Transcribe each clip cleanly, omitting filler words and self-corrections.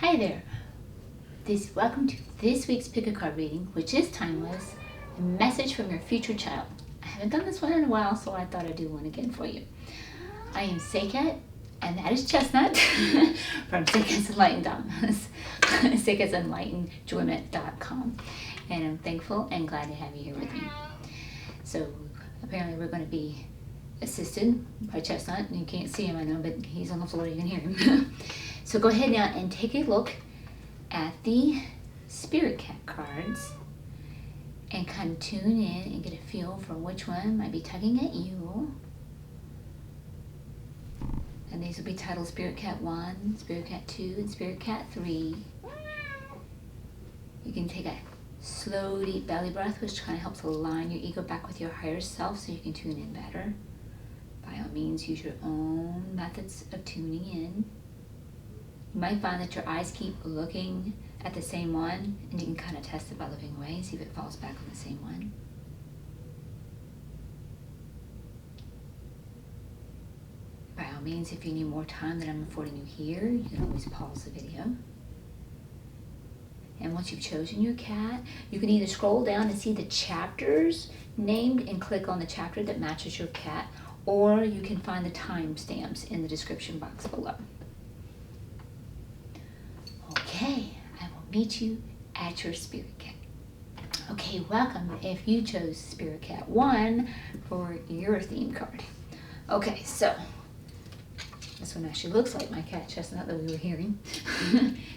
Hi there. Welcome to this week's pick a card reading, which is timeless. A message from your future child. I haven't done this one in a while, so I thought I'd do one again for you. I am Seqkat, and that is Chestnut from Seqkat'sEnlightenment.com. And I'm thankful and glad to have you here with me. So apparently we're going to be assisted by Chestnut. You can't see him, I know, but he's on the floor, you can hear him. So go ahead now and take a look at the Spirit Cat cards and kind of tune in and get a feel for which one might be tugging at you. And these will be titled Spirit Cat 1, Spirit Cat 2, and Spirit Cat 3. You can take a slow, deep belly breath, which kind of helps align your ego back with your higher self so you can tune in better. By all means, use your own methods of tuning in. You might find that your eyes keep looking at the same one, and you can kind of test it by looking away and see if it falls back on the same one. By all means, if you need more time than I'm affording you here, you can always pause the video. And once you've chosen your cat, you can either scroll down and see the chapters named and click on the chapter that matches your cat, or you can find the timestamps in the description box below. Okay, I will meet you at your Spirit Cat. Okay, welcome if you chose Spirit Cat 1 for your theme card. Okay, so this one actually looks like my cat Chestnut that we were hearing.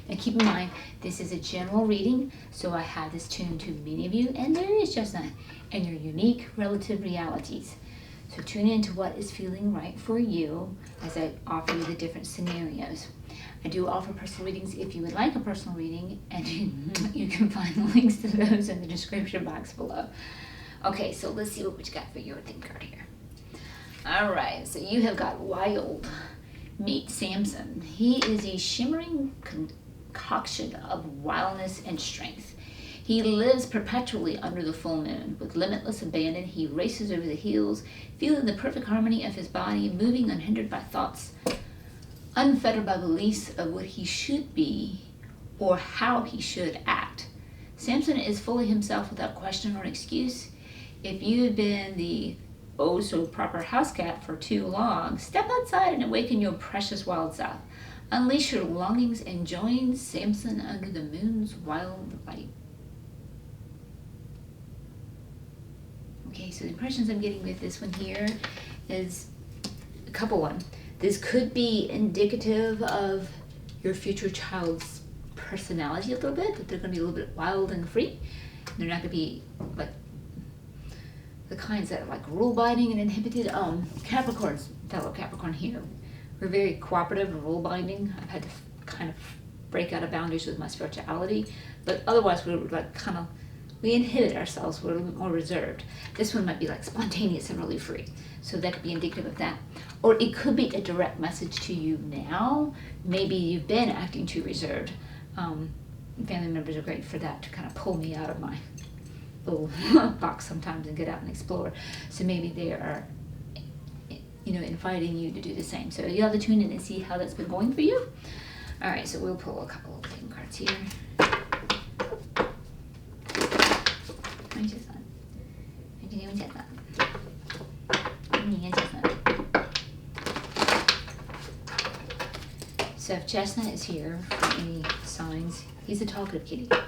Now keep in mind, this is a general reading, so I have this tuned to many of you, and there is Chestnut, and your unique relative realities. So tune in to what is feeling right for you as I offer you the different scenarios. I do offer personal readings if you would like a personal reading, and you can find the links to those in the description box below. Okay, so let's see what we got for your theme card here. All right, so you have got Wild. Meet Samson. He is a shimmering concoction of wildness and strength. He lives perpetually under the full moon. With limitless abandon, he races over the hills, feeling the perfect harmony of his body, moving unhindered by thoughts, unfettered by beliefs of what he should be or how he should act. Samson is fully himself without question or excuse. If you have been the oh-so-proper house cat for too long, step outside and awaken your precious wild self. Unleash your longings and join Samson under the moon's wild light. Okay, so the impressions I'm getting with this one here is a couple one. This could be indicative of your future child's personality a little bit, that they're going to be a little bit wild and free. They're not going to be like the kinds that are like rule-binding and inhibited. Capricorns, fellow Capricorn here, we're very cooperative and rule-binding. I've had to kind of break out of boundaries with my spirituality, but otherwise we're like kind of, we inhibit ourselves, we're a little bit more reserved. This one might be like spontaneous and really free, so that could be indicative of that. Or it could be a direct message to you now. Maybe you've been acting too reserved. Family members are great for that, to kind of pull me out of my little box sometimes and get out and explore. So maybe they are, inviting you to do the same. So you'll have to tune in and see how that's been going for you. All right, so we'll pull a couple of theme cards here. So if Chestnut is here for any signs, he's a talkative kitty. All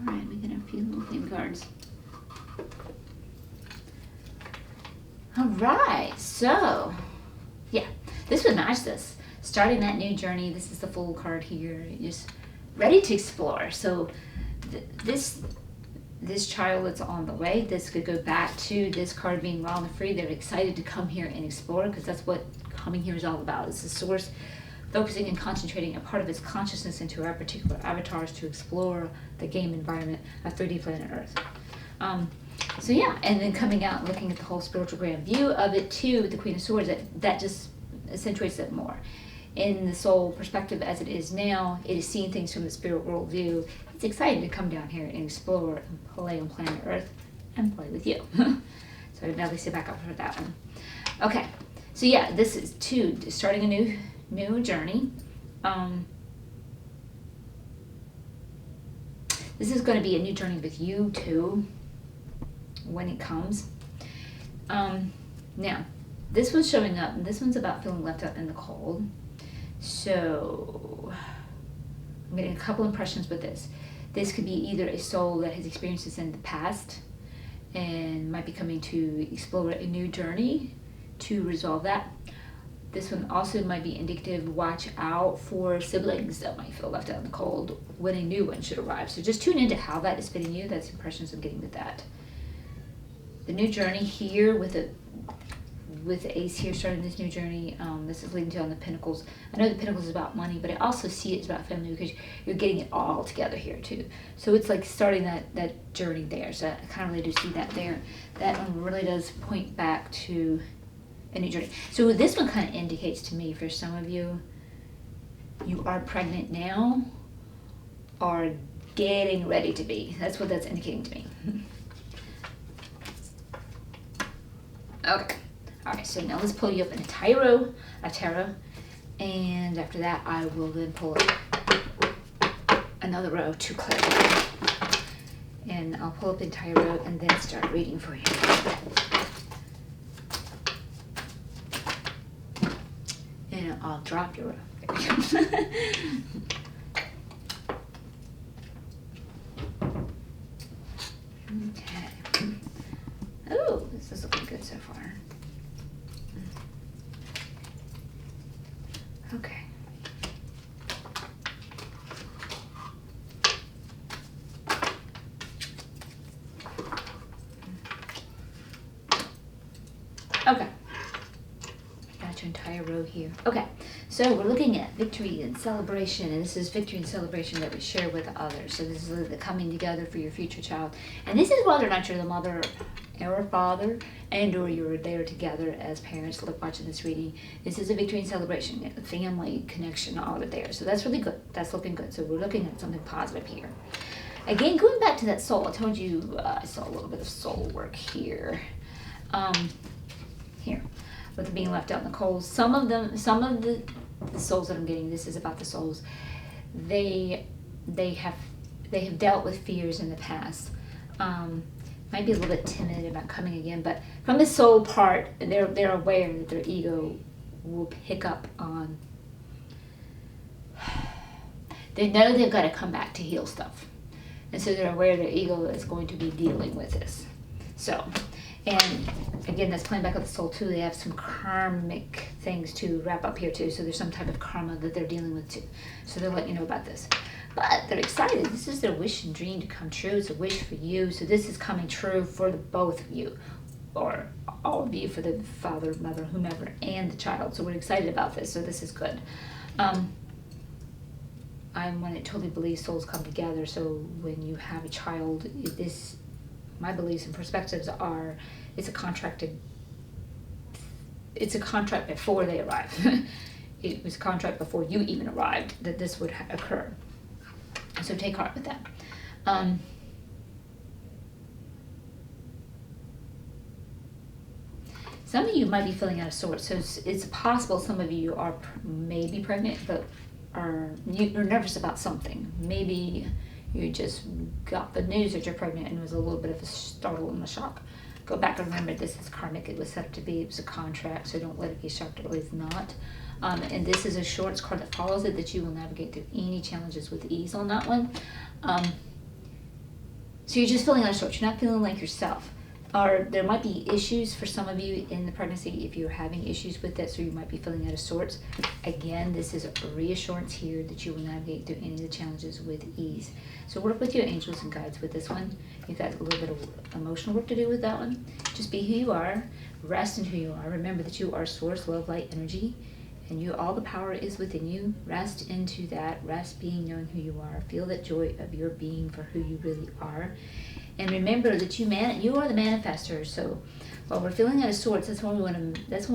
right, we got a few little theme cards. All right, so yeah, this would match this. Starting that new journey, this is the Fool card here, just ready to explore. So this child that's on the way, this could go back to this card being wild and free. They're excited to come here and explore, because that's what coming here is all about. It's the source focusing and concentrating a part of its consciousness into our particular avatars to explore the game environment of 3D planet Earth. So yeah, and then coming out and looking at the whole spiritual grand view of it too, with the Queen of Swords, that just accentuates it more. In the soul perspective as it is now, it is seeing things from the spirit world view. It's exciting to come down here and explore and play on planet Earth and play with you. So I'd definitely sit back up for that one. Okay, so yeah, this is starting a new journey. This is going to be a new journey with you too when it comes. Now, this one's showing up, and this one's about feeling left out in the cold. So I'm getting a couple impressions with this. This could be either a soul that has experienced this in the past and might be coming to explore a new journey to resolve that. This one also might be indicative, watch out for siblings that might feel left out in the cold when a new one should arrive. So just tune into how that is fitting you. That's impressions I'm getting with that. The new journey here with the Ace here, starting this new journey, this is leading to on the Pentacles. I know the Pentacles is about money, but I also see it's about family because you're getting it all together here too. So it's like starting that journey there. So I kind of really do see that there. That one really does point back to a new journey. So this one kind of indicates to me, for some of you, you are pregnant now or getting ready to be. That's what that's indicating to me. Okay. All right, so now let's pull you up in a tarot, and after that I will then pull up another row to clarify. And I'll pull up in tarot and then start reading for you. And I'll drop your row. There we go. Okay. Oh, this is looking good so far. Okay. Okay. Got your entire row here. Okay. So we're looking at victory and celebration, and this is victory and celebration that we share with others. So this is the coming together for your future child. And this is whether or not you're the mother or father, and or you're there together as parents. Look, watching this reading, this is a victory and celebration, family connection, all of it there. So that's really good. That's looking good. So we're looking at something positive here. Again, going back to that soul, I told you I saw a little bit of soul work here. Here, with the being left out in the cold. Some of the souls that I'm getting, this is about the souls. They have dealt with fears in the past. Might be a little bit timid about coming again, but from the soul part, they're aware that their ego will pick up on. They know they've got to come back to heal stuff, and so they're aware their ego is going to be dealing with this. So, and again, that's playing back with the soul too. They have some karmic things to wrap up here too. So there's some type of karma that they're dealing with too. So they'll let you know about this. But they're excited. This is their wish and dream to come true. It's a wish for you. So this is coming true for the both of you, or all of you, for the father, mother, whomever, and the child. So we're excited about this. So this is good. I'm one that totally believes souls come together. So when you have a child, this, my beliefs and perspectives are, it's a contract before they arrive. It was a contract before you even arrived that this would occur. So take heart with that. Some of you might be feeling out of sorts. So it's possible some of you are maybe pregnant, but you're nervous about something. Maybe you just got the news that you're pregnant and it was a little bit of a startle and a shock. Go back and remember, this is karmic. It was set up to be. It was a contract, so don't let it be shocked. It is not. And this is a shorts card that follows it, that you will navigate through any challenges with ease on that one. So you're just feeling out of sorts. You're not feeling like yourself. Or there might be issues for some of you in the pregnancy if you're having issues with it, so you might be feeling out of sorts. Again, this is a reassurance here that you will navigate through any of the challenges with ease. So work with your angels and guides with this one. You've got a little bit of emotional work to do with that one. Just be who you are. Rest in who you are. Remember that you are source, love, light, energy. And you, all the power is within you. Rest into that. Rest being knowing who you are. Feel that joy of your being for who you really are. And remember that you are the manifester. So while we're feeling out of sorts, that's when we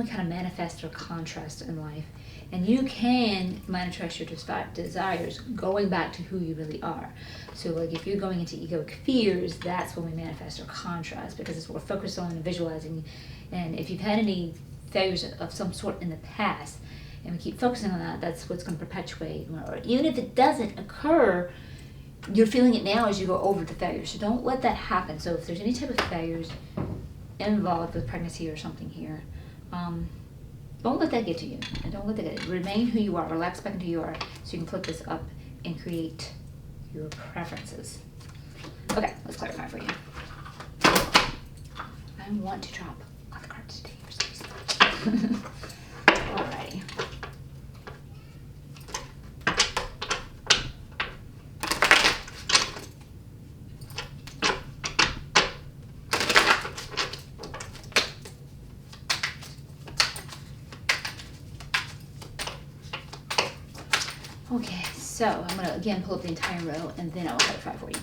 kind of manifest our contrast in life. And you can manifest your desires going back to who you really are. So like if you're going into egoic fears, that's when we manifest our contrast, because it's what we're focused on and visualizing. And if you've had any failures of some sort in the past, and we keep focusing on that, that's what's going to perpetuate. Or even if it doesn't occur, you're feeling it now as you go over the failure. So don't let that happen. So if there's any type of failures involved with pregnancy or something here, don't let that get to you. And don't let that get. Remain who you are. Relax back into who you are. So you can flip this up and create your preferences. Okay, let's clarify for you. I want to drop on the cards today for some reason. Alrighty. Okay, so I'm going to again pull up the entire row and then I'll clarify for you.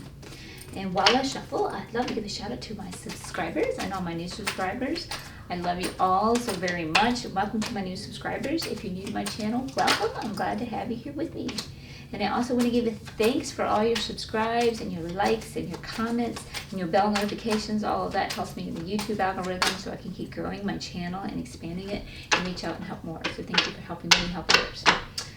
And while I shuffle, I'd love to give a shout out to my subscribers and all my new subscribers. I love you all so very much. Welcome to my new subscribers. If you're new to my channel, welcome. I'm glad to have you here with me. And I also want to give a thanks for all your subscribes and your likes and your comments and your bell notifications. All of that helps me in the YouTube algorithm so I can keep growing my channel and expanding it and reach out and help more. So thank you for helping me help others.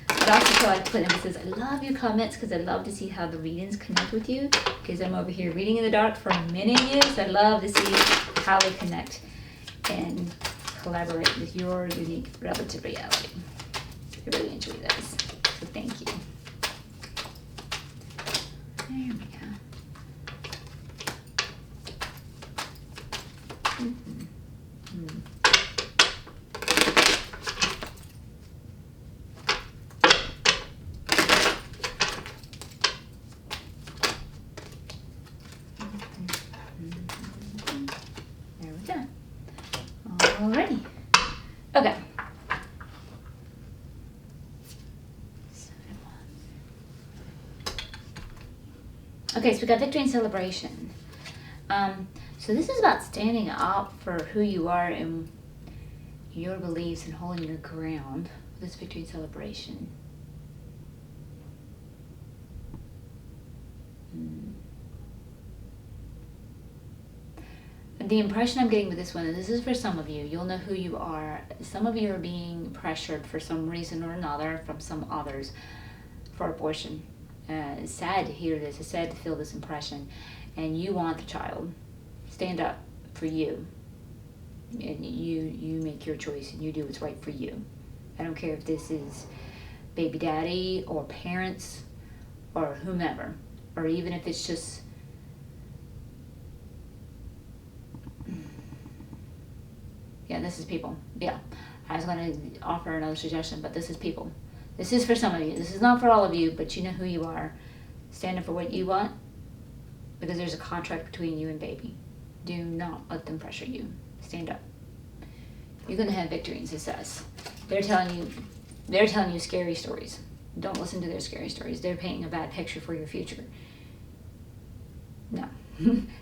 But also feel like to put emphasis, I love your comments because I love to see how the readings connect with you, because I'm over here reading in the dark for many years. I love to see how they connect and collaborate with your unique relative reality. I really enjoy those. So thank you. There we go. There we go. Alrighty. Okay. Okay, so we got victory and celebration. So this is about standing up for who you are and your beliefs and holding your ground. This victory and celebration. The impression I'm getting with this one, and this is for some of you, you'll know who you are. Some of you are being pressured for some reason or another from some others for abortion. It's sad to hear this. It's sad to feel this impression. And you want the child. Stand up for you. And you make your choice and you do what's right for you. I don't care if this is baby daddy or parents or whomever. Or even if it's just... Yeah, this is people. Yeah. I was going to offer another suggestion, but this is people. This is for some of you. This is not for all of you, but you know who you are. Stand up for what you want, because there's a contract between you and baby. Do not let them pressure you. Stand up. You're going to have victory and success. They're telling you scary stories. Don't listen to their scary stories. They're painting a bad picture for your future. No.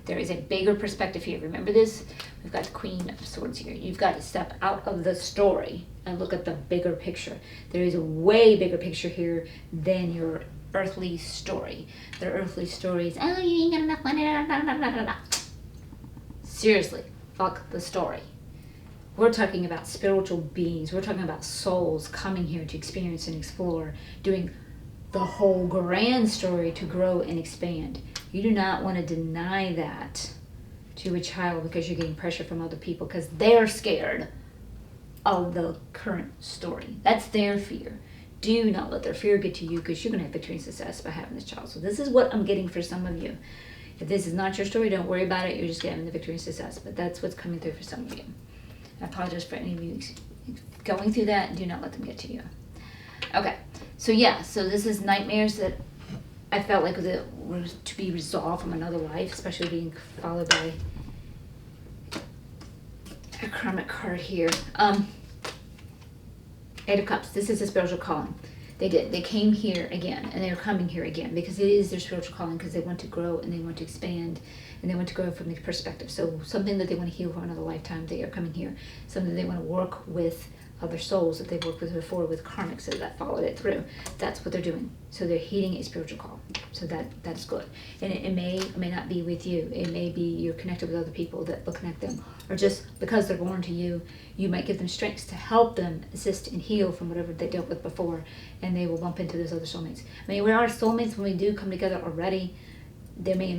There is a bigger perspective here. Remember this? We've got the Queen of Swords here. You've got to step out of the story and look at the bigger picture. There is a way bigger picture here than your earthly story. The earthly story is, oh, you ain't got enough money. Blah, blah, blah, blah, blah. Seriously, fuck the story. We're talking about spiritual beings. We're talking about souls coming here to experience and explore, doing the whole grand story to grow and expand. You do not want to deny that to a child because you're getting pressure from other people because they're scared of the current story. That's their fear. Do not let their fear get to you, because you're going to have victory and success by having this child. So this is what I'm getting for some of you. If this is not your story, don't worry about it. You're just getting the victory and success. But that's what's coming through for some of you. I apologize for any of you going through that. Do not let them get to you. Okay. So yeah, so this is nightmares that I felt like were to be resolved from another life, especially being followed by a karmic card here. Eight of Cups. This is a spiritual calling. They came here again, and they're coming here again because it is their spiritual calling, because they want to grow and they want to expand and they want to grow from the perspective. So something that they want to heal for another lifetime, they are coming here. Something they want to work with other souls that they've worked with before with karmics that followed it through. That's what they're doing. So they're heeding a spiritual call. So that's good. And it may or may not be with you. It may be you're connected with other people that will connect them. Or just because they're born to you, you might give them strengths to help them assist and heal from whatever they dealt with before. And they will bump into those other soulmates. I mean, we are soulmates when we do come together already. They may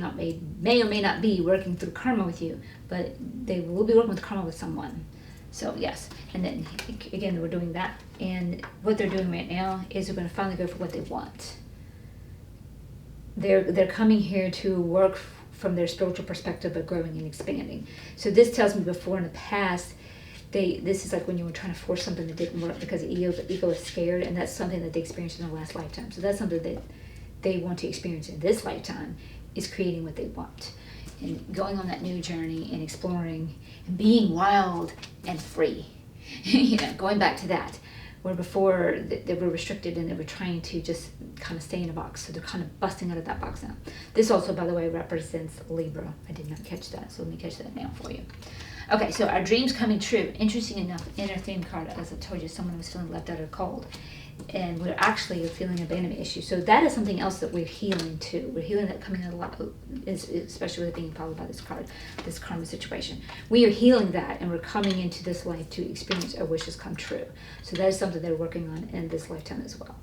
or may not be working through karma with you, but they will be working with karma with someone. So yes, and then again, we're doing that. And what they're doing right now is they're going to finally go for what they want. They're coming here to work from their spiritual perspective of growing and expanding. So this tells me before in the past, this is like when you were trying to force something that didn't work because the ego is scared, and that's something that they experienced in their last lifetime. So that's something that they want to experience in this lifetime, is creating what they want. And going on that new journey and exploring and being wild and free. Going back to that, where before they were restricted and they were trying to just kind of stay in a box. So they're kind of busting out of that box now. This also, by the way, represents Libra. I did not catch that, so let me catch that now for you. Okay, so our dreams coming true. Interesting enough, inner theme card, as I told you, someone was feeling left out or cold. And we're actually feeling abandonment issue. So that is something else that we're healing too. We're healing that coming out a lot, especially with it being followed by this card, this karma situation. We are healing that, and we're coming into this life to experience our wishes come true. So that is something they're working on in this lifetime as well.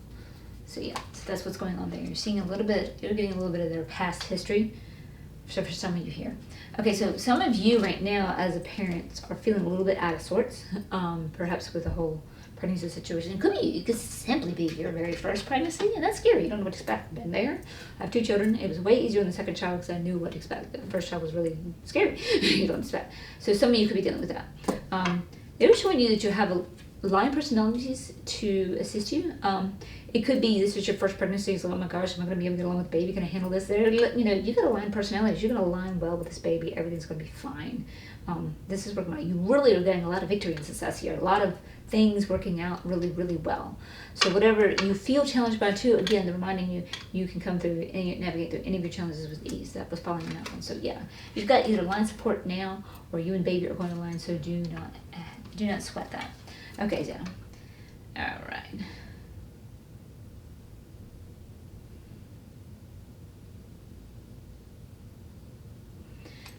So yeah, so that's what's going on there. You're seeing a little bit, you're getting a little bit of their past history. So for some of you here. Okay, so some of you right now as a parent are feeling a little bit out of sorts, perhaps with the whole pregnancy situation. It could simply be your very first pregnancy, and that's scary. You don't know what to expect. I've been there. I have 2 children. It was way easier on the second child because I knew what to expect. The first child was really scary. You don't expect. So some of you could be dealing with that. They're showing you that you have a line personalities to assist you. It could be this is your first pregnancy. It's like, oh my gosh, am I going to be able to get along with the baby? Can I handle this? You got to align personalities. You're going to align well with this baby. Everything's going to be fine. This is working out. You really are getting a lot of victory and success here. A lot of things working out really, really well. So whatever you feel challenged by too, again, they're reminding you, you can come through and navigate through any of your challenges with ease. That was following that one. So yeah, you've got either line support now, or you and baby are going to line. So do not sweat that. Okay, so all right.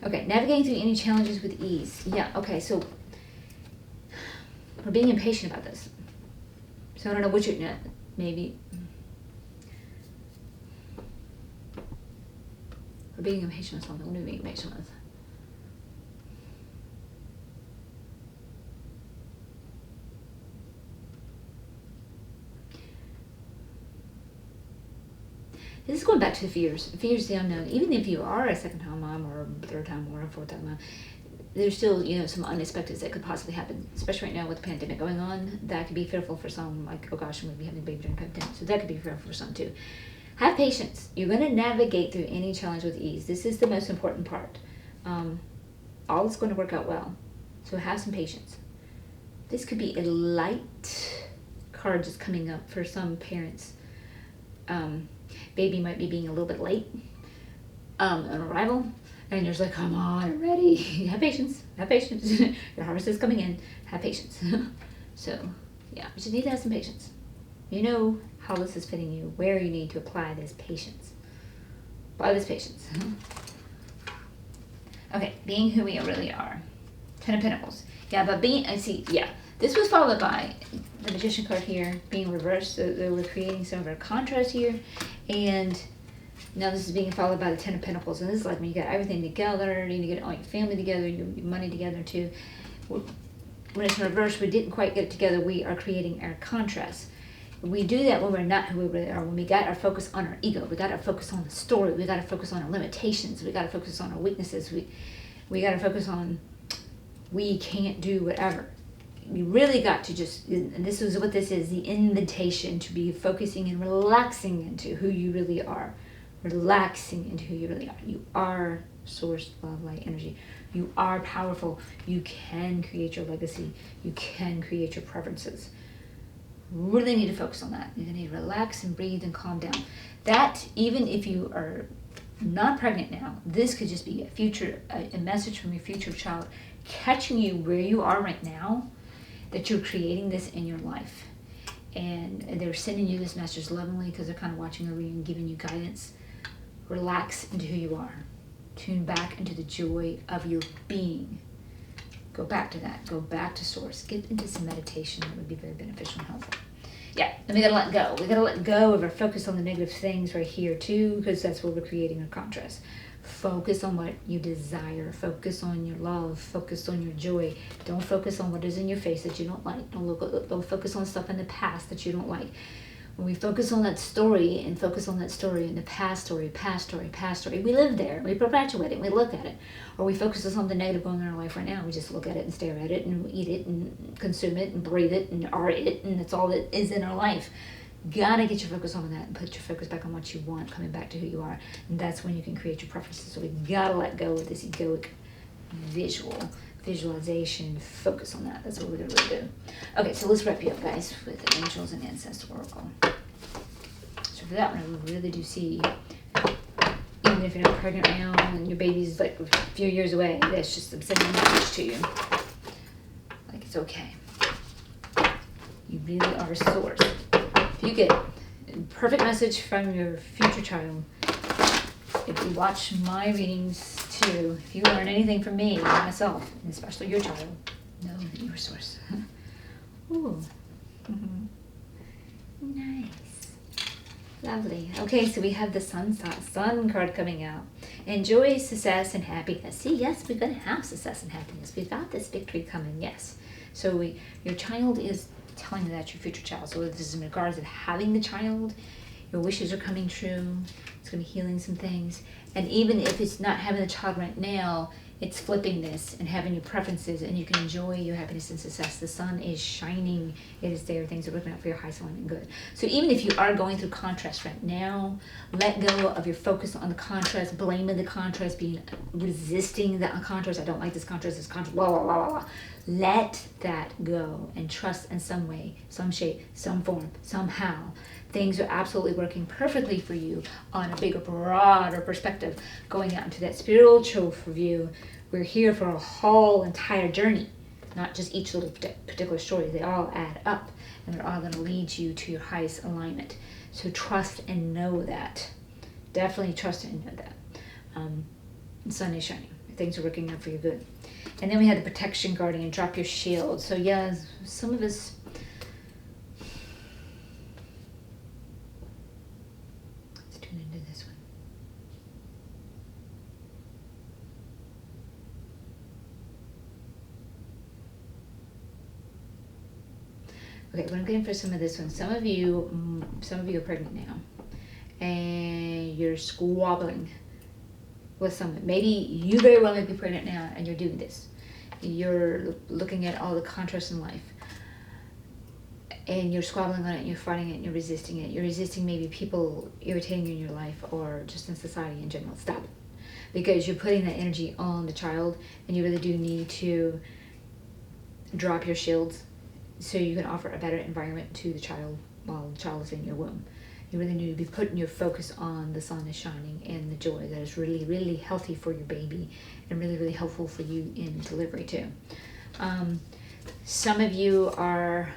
Okay, navigating through any challenges with ease. Yeah, okay, so we're being impatient about this. So I don't know what you're, maybe. We're being impatient with something. What are we being impatient with? This is going back to the fears. Fears, the unknown. Even if you are a second-time mom or a third-time or a fourth-time mom, there's still, some unexpected that could possibly happen, especially right now with the pandemic going on. That could be fearful for some, like, oh gosh, I'm going to be having a baby during the pandemic. So that could be fearful for some too. Have patience. You're going to navigate through any challenge with ease. This is the most important part. All is going to work out well. So have some patience. This could be a light card just coming up for some parents. Baby might be being a little bit late on arrival, and you're just like, come on, I'm ready. Have patience. Have patience. Your harvest is coming in. Have patience. So yeah, you just need to have some patience. You know how this is fitting you, where you need to apply this patience. Apply this patience. Okay, being who we really are. 10 of Pentacles. Yeah, but this was followed by the Magician card here being reversed. So we're creating some of our contrast here. And now this is being followed by the 10 of Pentacles. And this is like when you got everything together, you need to get all your family together, your money together too. When it's in reverse, we didn't quite get it together. We are creating our contrast. We do that when we're not who we really are. When we got our focus on our ego, we got our focus on the story, we got to focus on our limitations, we got to focus on our weaknesses, we got to focus on we can't do whatever. You really got to just, and this is what this is, the invitation to be focusing and relaxing into who you really are. Relaxing into who you really are. You are source, love, light, energy. You are powerful. You can create your legacy. You can create your preferences. Really need to focus on that. You need to relax and breathe and calm down. That, even if you are not pregnant now, this could just be a message from your future child catching you where you are right now. that you're creating this in your life. And they're sending you this message lovingly because they're kind of watching over you and giving you guidance. Relax into who you are. Tune back into the joy of your being. Go back to that. Go back to source. Get into some meditation that would be very beneficial and helpful. Yeah, and we gotta let go. We gotta let go of our focus on the negative things right here too, because that's where we're creating a contrast. Focus on what you desire. Focus on your love. Focus on your joy. Don't focus on what is in your face that you don't like. Don't focus on stuff in the past that you don't like. When we focus on that story and focus on that story and the past story, we live there. We perpetuate it. We look at it. Or we focus on something negative going on in our life right now. We just look at it and stare at it and eat it and consume it and breathe it and are it, and that's all that is in our life. Gotta get your focus on that and put your focus back on what you want, coming back to who you are. And that's when you can create your preferences. So we gotta let go of this egoic visualization, focus on that. That's what we're gonna really do. Okay, so let's wrap you up, guys, with the Angels and Ancestor Oracle. So for that one, I really do see, even if you're not pregnant now and your baby's like a few years away, that's just sending a message to you. Like, it's okay. You really are a source. If you get a perfect message from your future child, if you watch my readings too, if you learn anything from me, myself, and especially your child, know that you're a source. Ooh. Mm-hmm. Nice. Lovely. Okay, so we have the sun card coming out. Enjoy success and happiness. See, yes, we're going to have success and happiness. We've got this victory coming, yes. So your child is telling you that, your future child. So this is in regards to having the child. Your wishes are coming true. It's going to be healing some things. And even if it's not having the child right now, it's flipping this and having your preferences, and you can enjoy your happiness and success. The sun is shining. It is there. Things are working out for your highest alignment good. So even if you are going through contrast right now, let go of your focus on the contrast, blaming the contrast, resisting the contrast. I don't like this contrast, blah, blah, blah, blah. Let that go and trust in some way, some shape, some form, somehow. Things are absolutely working perfectly for you on a bigger, broader perspective, going out into that spiritual view. We're here for a whole entire journey, not just each little particular story. They all add up, and they're all going to lead you to your highest alignment. So trust and know that. Definitely trust and know that. The sun is shining. Things are working out for your good. And then we had the protection guardian, drop your shield. So yeah, some of us, let's tune into this one. Okay, what I'm getting for some of this one, some of you are pregnant now, and you're squabbling with someone. Maybe you very well may be pregnant now and you're doing this. You're looking at all the contrasts in life and you're squabbling on it and you're fighting it and you're resisting it. You're resisting maybe people irritating you in your life or just in society in general. Stop it. Because you're putting that energy on the child, and you really do need to drop your shields so you can offer a better environment to the child while the child is in your womb. You really need to be putting your focus on the sun is shining and the joy that is really, really healthy for your baby and really, really helpful for you in delivery too. Some of you are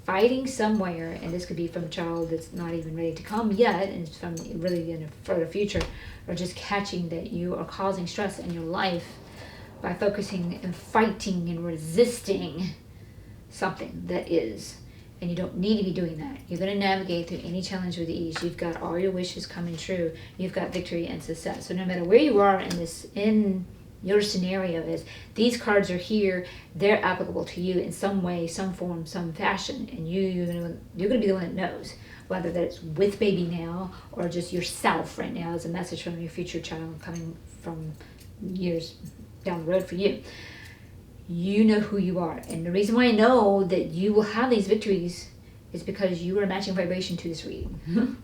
fighting somewhere, and this could be from a child that's not even ready to come yet, and it's from really in a further future, or just catching that you are causing stress in your life by focusing and fighting and resisting something that is. And you don't need to be doing that. You're going to navigate through any challenge with ease. You've got all your wishes coming true. You've got victory and success. So no matter where you are in your scenario is, these cards are here. They're applicable to you in some way, some form, some fashion. And you're going to be the one that knows, whether that's with baby now or just yourself right now as a message from your future child coming from years down the road for you. You know who you are. And the reason why I know that you will have these victories is because you are matching vibration to this reading.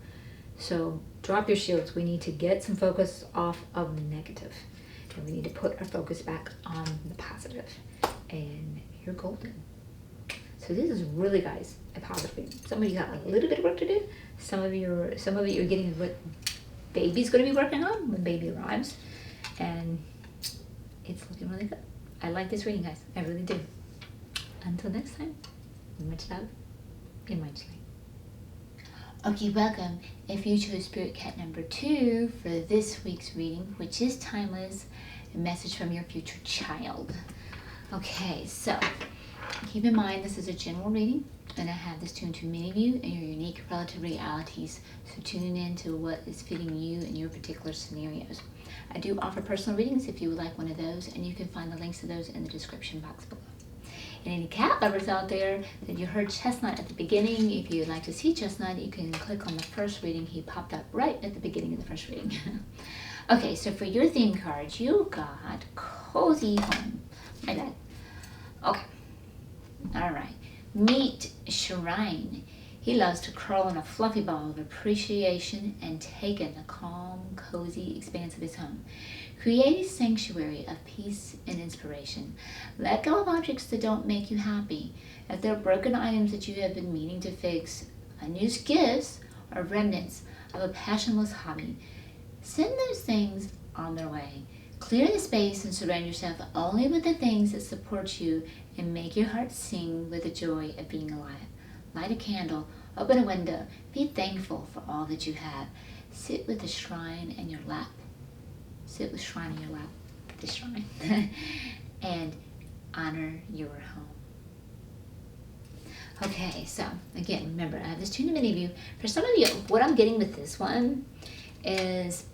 So drop your shields. We need to get some focus off of the negative. And we need to put our focus back on the positive. And you're golden. So this is really, guys, a positive reading. Some of you got a little bit of work to do. Some of you are getting what baby's going to be working on when baby arrives. And it's looking really good. I like this reading, guys. I really do. Until next time, much love and much light. Okay, welcome. If you chose Spirit Cat number 2 for this week's reading, which is timeless, a message from your future child. Okay, so keep in mind this is a general reading, and I have this tuned to many of you and your unique relative realities. So tune in to what is fitting you in your particular scenarios. I do offer personal readings if you would like one of those, and you can find the links to those in the description box below. And any cat lovers out there that you heard Chestnut at the beginning, if you'd like to see Chestnut, you can click on the first reading. He popped up right at the beginning of the first reading. Okay, so for your theme cards, you got Cozy Home. My bad. Okay. All right. Meet Shrine. He loves to curl in a fluffy ball of appreciation and take in the calm, cozy expanse of his home. Create a sanctuary of peace and inspiration. Let go of objects that don't make you happy. If they're broken items that you have been meaning to fix, unused gifts, or remnants of a passionless hobby, send those things on their way. Clear the space and surround yourself only with the things that support you and make your heart sing with the joy of being alive. Light a candle, open a window, be thankful for all that you have. Sit with the shrine in your lap. Sit with shrine in your lap, the shrine, and honor your home. Okay, so again, remember, I have this tuned to many of you. For some of you, what I'm getting with this one is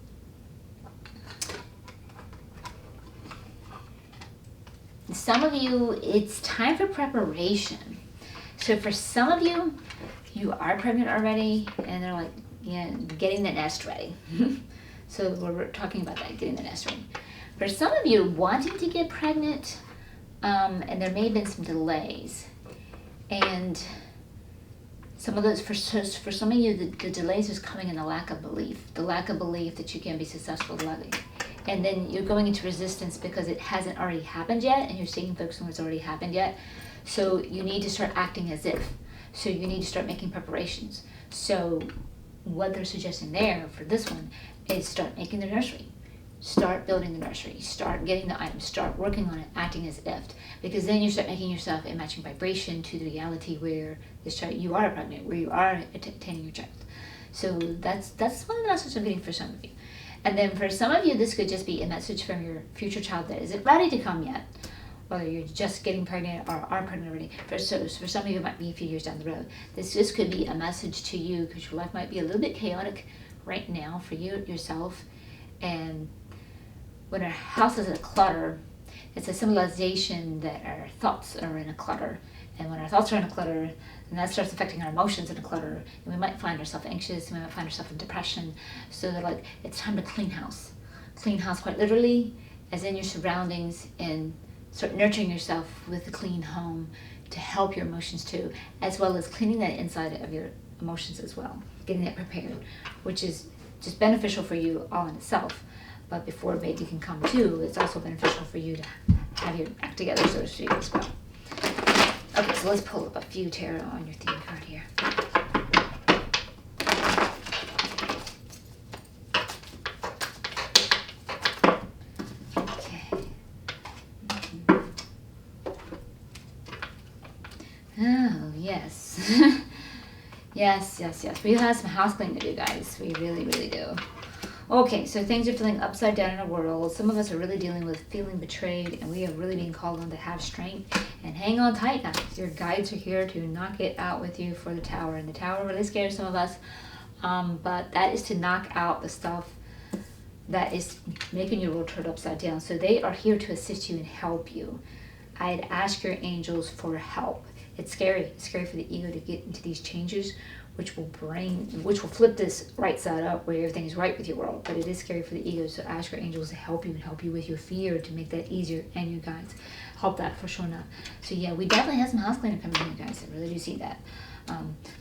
some of you, it's time for preparation. So for some of you, you are pregnant already, and they're like, yeah, getting the nest ready. So we're talking about that, getting the nest ready. For some of you, wanting to get pregnant, and there may have been some delays. And some of those, for some of you, the delays is coming in the lack of belief that you can be successful at loving. And then you're going into resistance because it hasn't already happened yet, and you're staying focused on what's already happened yet. So you need to start acting as if. So you need to start making preparations. So what they're suggesting there for this one is start making the nursery. Start building the nursery. Start getting the items. Start working on it, acting as if. Because then you start making yourself a matching vibration to the reality where this child, you are pregnant, where you are attending your child. So that's one of the messages I'm getting for some of you. And then for some of you, this could just be a message from your future child that isn't ready to come yet. Whether you're just getting pregnant or are pregnant already. For some of you, it might be a few years down the road. This could be a message to you because your life might be a little bit chaotic right now for you yourself. And when our house is in a clutter, it's a symbolization that our thoughts are in a clutter. And when our thoughts are in a clutter, then that starts affecting our emotions in a clutter. And we might find ourselves anxious, and we might find ourselves in depression. So they're like, it's time to clean house. Clean house quite literally, as in your surroundings, and start nurturing yourself with a clean home to help your emotions too, as well as cleaning that inside of your emotions as well, getting that prepared, which is just beneficial for you all in itself. But before baby can come too, it's also beneficial for you to have your act together, so to speak, as well. Okay, so let's pull up a few tarot on your theme card here. Oh, yes. yes. We have some house cleaning to do, guys. We really, really do. Okay, so things are feeling upside down in our world. Some of us are really dealing with feeling betrayed, and we are really being called on to have strength. And hang on tight, guys. Your guides are here to knock it out with you for the tower. And the tower really scares some of us. But that is to knock out the stuff that is making your world turn upside down. So they are here to assist you and help you. I'd ask your angels for help. It's scary. It's scary for the ego to get into these changes, which will flip this right side up where everything is right with your world. But it is scary for the ego, so ask your angels to help you and help you with your fear to make that easier, and your guides help that for sure enough. So yeah, we definitely have some house cleaning coming in, you guys. I really do see that.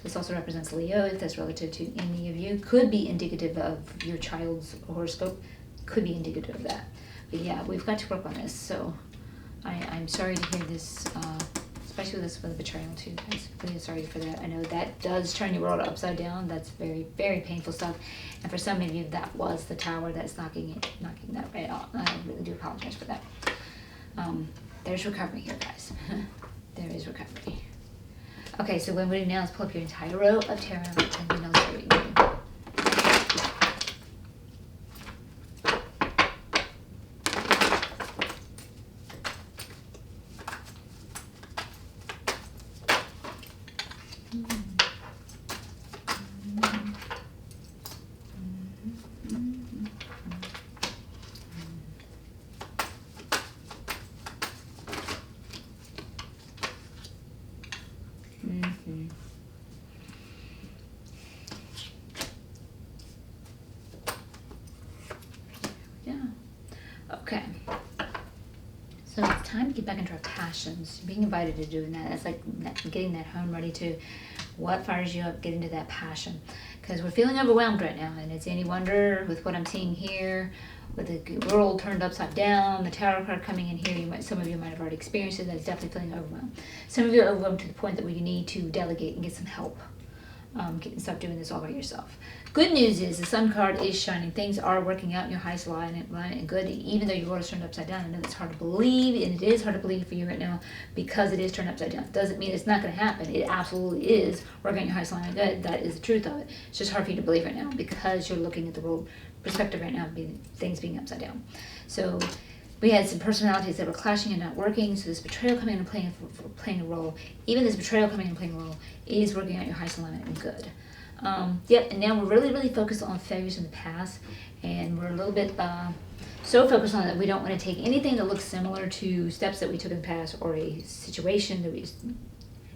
This also represents Leo, if that's relative to any of you. Could be indicative of your child's horoscope. Could be indicative of that. But yeah, we've got to work on this. So I'm sorry to hear this, especially with this with betrayal too, guys. Really sorry for that. I know that does turn your world upside down. That's very, very painful stuff. And for some of you, that was the tower that's knocking that right off. I really do apologize for that. There's recovery here, guys. There is recovery. Okay, so what I'm going to do now is pull up your entire row of tarot, and then I'll start reading. Yeah. Okay. So it's time to get back into our passions. Being invited to doing that. That's like getting that home ready to what fires you up, get into that passion. Because we're feeling overwhelmed right now. And it's any wonder with what I'm seeing here, with the world turned upside down, the tarot card coming in here, some of you might have already experienced it. That's definitely feeling overwhelmed. Some of you are overwhelmed to the point that we need to delegate and get some help. Stop doing this all by yourself. Good news is the Sun card is shining. Things are working out in your highest line and good. Even though your world is turned upside down, I know it's hard to believe, and it is hard to believe for you right now because it is turned upside down. Doesn't mean it's not going to happen. It absolutely is working out your highest line and good. That is the truth of it. It's just hard for you to believe right now because you're looking at the world perspective right now, things being upside down. So we had some personalities that were clashing and not working, so this betrayal coming in and playing a role, even this betrayal coming in and playing a role, is working out your highest alignment and good. And now we're really focused on failures in the past, and we're a little bit so focused on that we don't want to take anything that looks similar to steps that we took in the past or a situation that we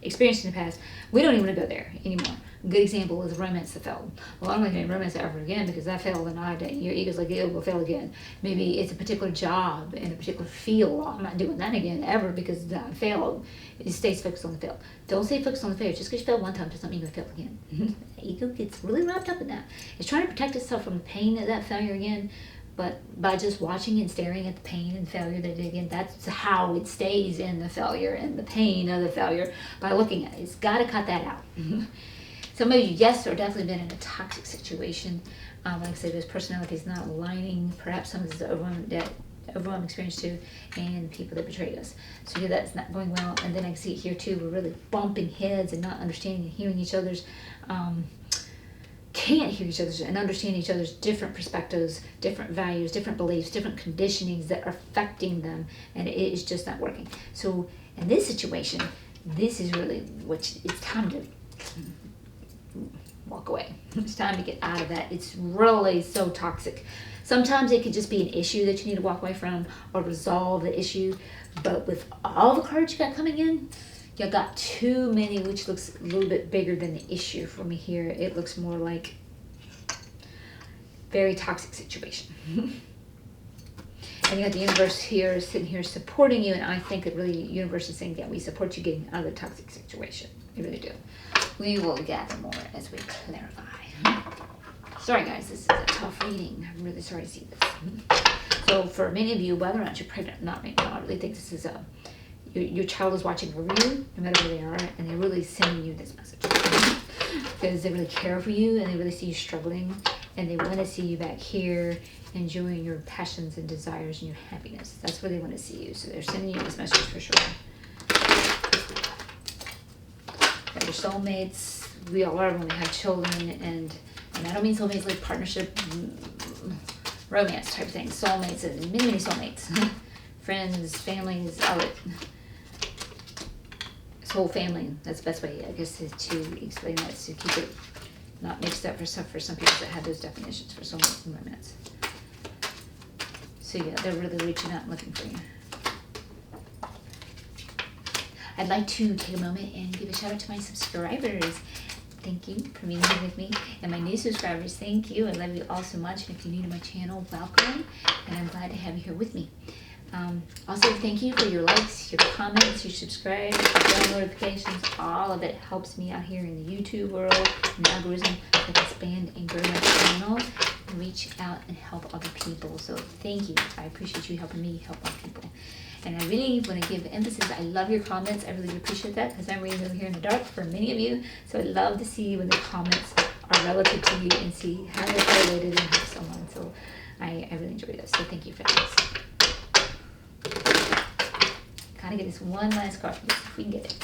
experienced in the past. We don't even want to go there anymore. A good example is romance that failed. Well, I'm not going to romance that ever again because that failed, and your ego's like, it will fail again. Maybe it's a particular job in a particular field. I'm not doing that again ever because that failed. It stays focused on the fail. Don't stay focused on the failure. Just because you failed one time does not mean you're going to fail again. The ego gets really wrapped up in that. It's trying to protect itself from the pain of that failure again. But by just watching and staring at the pain and failure that it did again, that's how it stays in the failure and the pain of the failure, by looking at it. It's got to cut that out. Some of you, yes, are definitely been in a toxic situation. Like I said, those personalities not aligning. Perhaps some of this is overwhelming experience too, and people that betrayed us. So yeah, that's not going well. And then I see it here too. We're really bumping heads and not understanding and hearing each other's. Can't hear each other's and understand each other's different perspectives, different values, different beliefs, different conditionings that are affecting them, and it is just not working. So in this situation, this is really it's time to walk away. It's time to get out of that. It's really so toxic. Sometimes it could just be an issue that you need to walk away from or resolve the issue, but with all the cards you got coming in, you got too many, which looks a little bit bigger than the issue for me here. It looks more like very toxic situation. And you got the universe here, sitting here supporting you, and I think that really the universe is saying, yeah, we support you getting out of the toxic situation. We really do. We will gather more as we clarify. Sorry guys, this is a tough reading. I'm really sorry to see this. So for many of you, whether or not you're pregnant or not right now, I really think this is your child is watching over you, no matter where they are, and they're really sending you this message. Because they really care for you, and they really see you struggling, and they want to see you back here, enjoying your passions and desires and your happiness. That's where they want to see you. So they're sending you this message for sure. That your soulmates, we all are when we have children, and I don't mean soulmates like partnership, romance type things. Soulmates, and many soulmates. Friends, families, all it. This whole family, that's the best way, I guess, to explain that, is to keep it not mixed up for some people that have those definitions for soulmates and romance. So yeah, they're really reaching out and looking for you. I'd like to take a moment and give a shout out to my subscribers. Thank you for being here with me. And my new subscribers, thank you. I love you all so much. And if you're new to my channel, welcome. And I'm glad to have you here with me. Also, thank you for your likes, your comments, your subscribes, your bell notifications. All of it helps me out here in the YouTube world, and the algorithm, to expand and grow my channel, and reach out and help other people. So thank you. I appreciate you helping me help other people. And I really want to give emphasis. I love your comments. I really appreciate that, because I'm reading over here in the dark for many of you. So I love to see when the comments are relative to you and see how they're correlated and help someone. So I really enjoy this. So thank you for this. gotta get this one last card. Let's see if we can get it.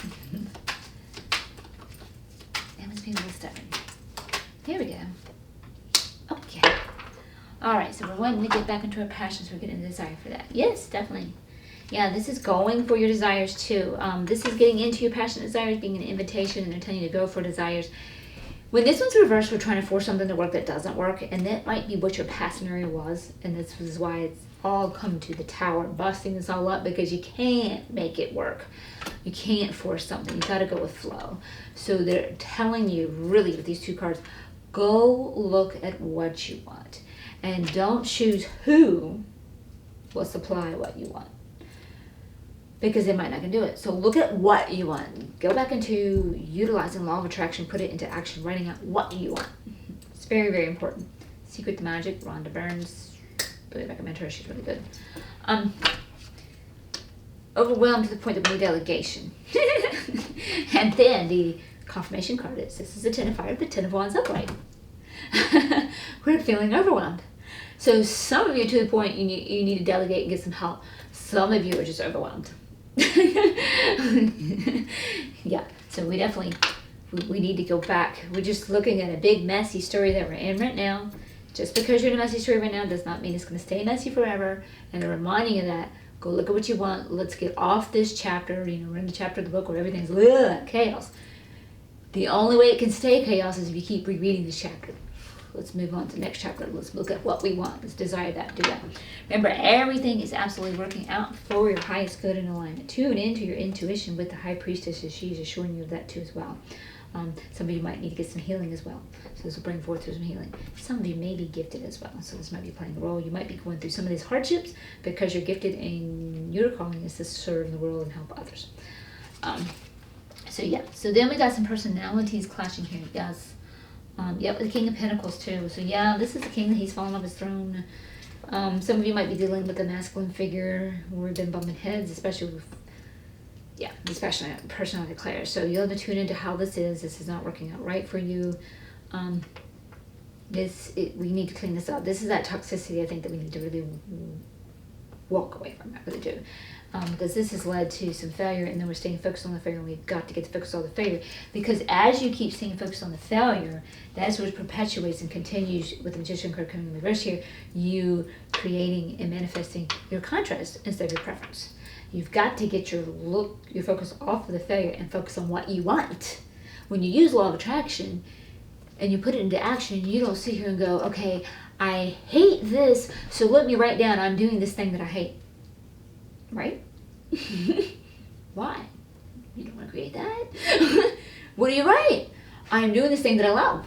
That must be a little stubborn. There we go. Okay. All right, so we're wanting to get back into our passions. We're getting a desire for that. Yes, definitely. Yeah, this is going for your desires too. This is getting into your passion desires, being an invitation, and they're telling you to go for desires. When this one's reversed, we're trying to force something to work that doesn't work, and that might be what your past scenario was, and this is why it's all come to the tower, busting this all up, because you can't make it work. You can't force something. You got to go with flow. So they're telling you, really, with these two cards, go look at what you want, and don't choose who will supply what you want, because they might not gonna do it. So look at what you want. Go back into utilizing law of attraction, put it into action, writing out what you want. It's very, very important. Secret to Magic, Rhonda Burns. Really recommend her, she's really good. Overwhelmed to the point that we need delegation. And then the confirmation card is, this is the 10 of Fire, the 10 of Wands upright. We're feeling overwhelmed. So some of you to the point you need to delegate and get some help. Some of you are just overwhelmed. Yeah, so we definitely we need to go back. We're just looking at a big messy story that we're in right now. Just because you're in a messy story right now does not mean it's going to stay messy forever. And they're reminding you that go look at what you want. Let's get off this chapter. You know, we're in the chapter of the book where everything's chaos. The only way it can stay chaos is if you keep rereading this chapter. Let's move on to the next chapter. Let's look at what we want. Let's desire that, do that. Remember, everything is absolutely working out for your highest good and alignment. Tune into your intuition with the High Priestess, as she's assuring you of that too as well. Some of you might need to get some healing as well. So this will bring forth some healing. Some of you may be gifted as well. So this might be playing a role. You might be going through some of these hardships because you're gifted and your calling is to serve the world and help others. So yeah, so then we got some personalities clashing here. Yes. Yep, the King of Pentacles too. So yeah, this is the king that he's fallen off his throne. Some of you might be dealing with a masculine figure where we've been bumping heads, especially with, especially personality clash. So you'll have to tune into how this is. This is not working out right for you. We need to clean this up. This is that toxicity I think that we need to really walk away from. I really do. Because this has led to some failure, and then we're staying focused on the failure, and we've got to get focused on the failure. Because as you keep staying focused on the failure, that's what perpetuates and continues with the Magician card coming in reverse here, you creating and manifesting your contrast instead of your preference. You've got to get your focus off of the failure and focus on what you want. When you use law of attraction and you put it into action, you don't sit here and go, okay, I hate this, so let me write down I'm doing this thing that I hate. Right? Why? You don't want to create that? What do you write? I'm doing this thing that I love.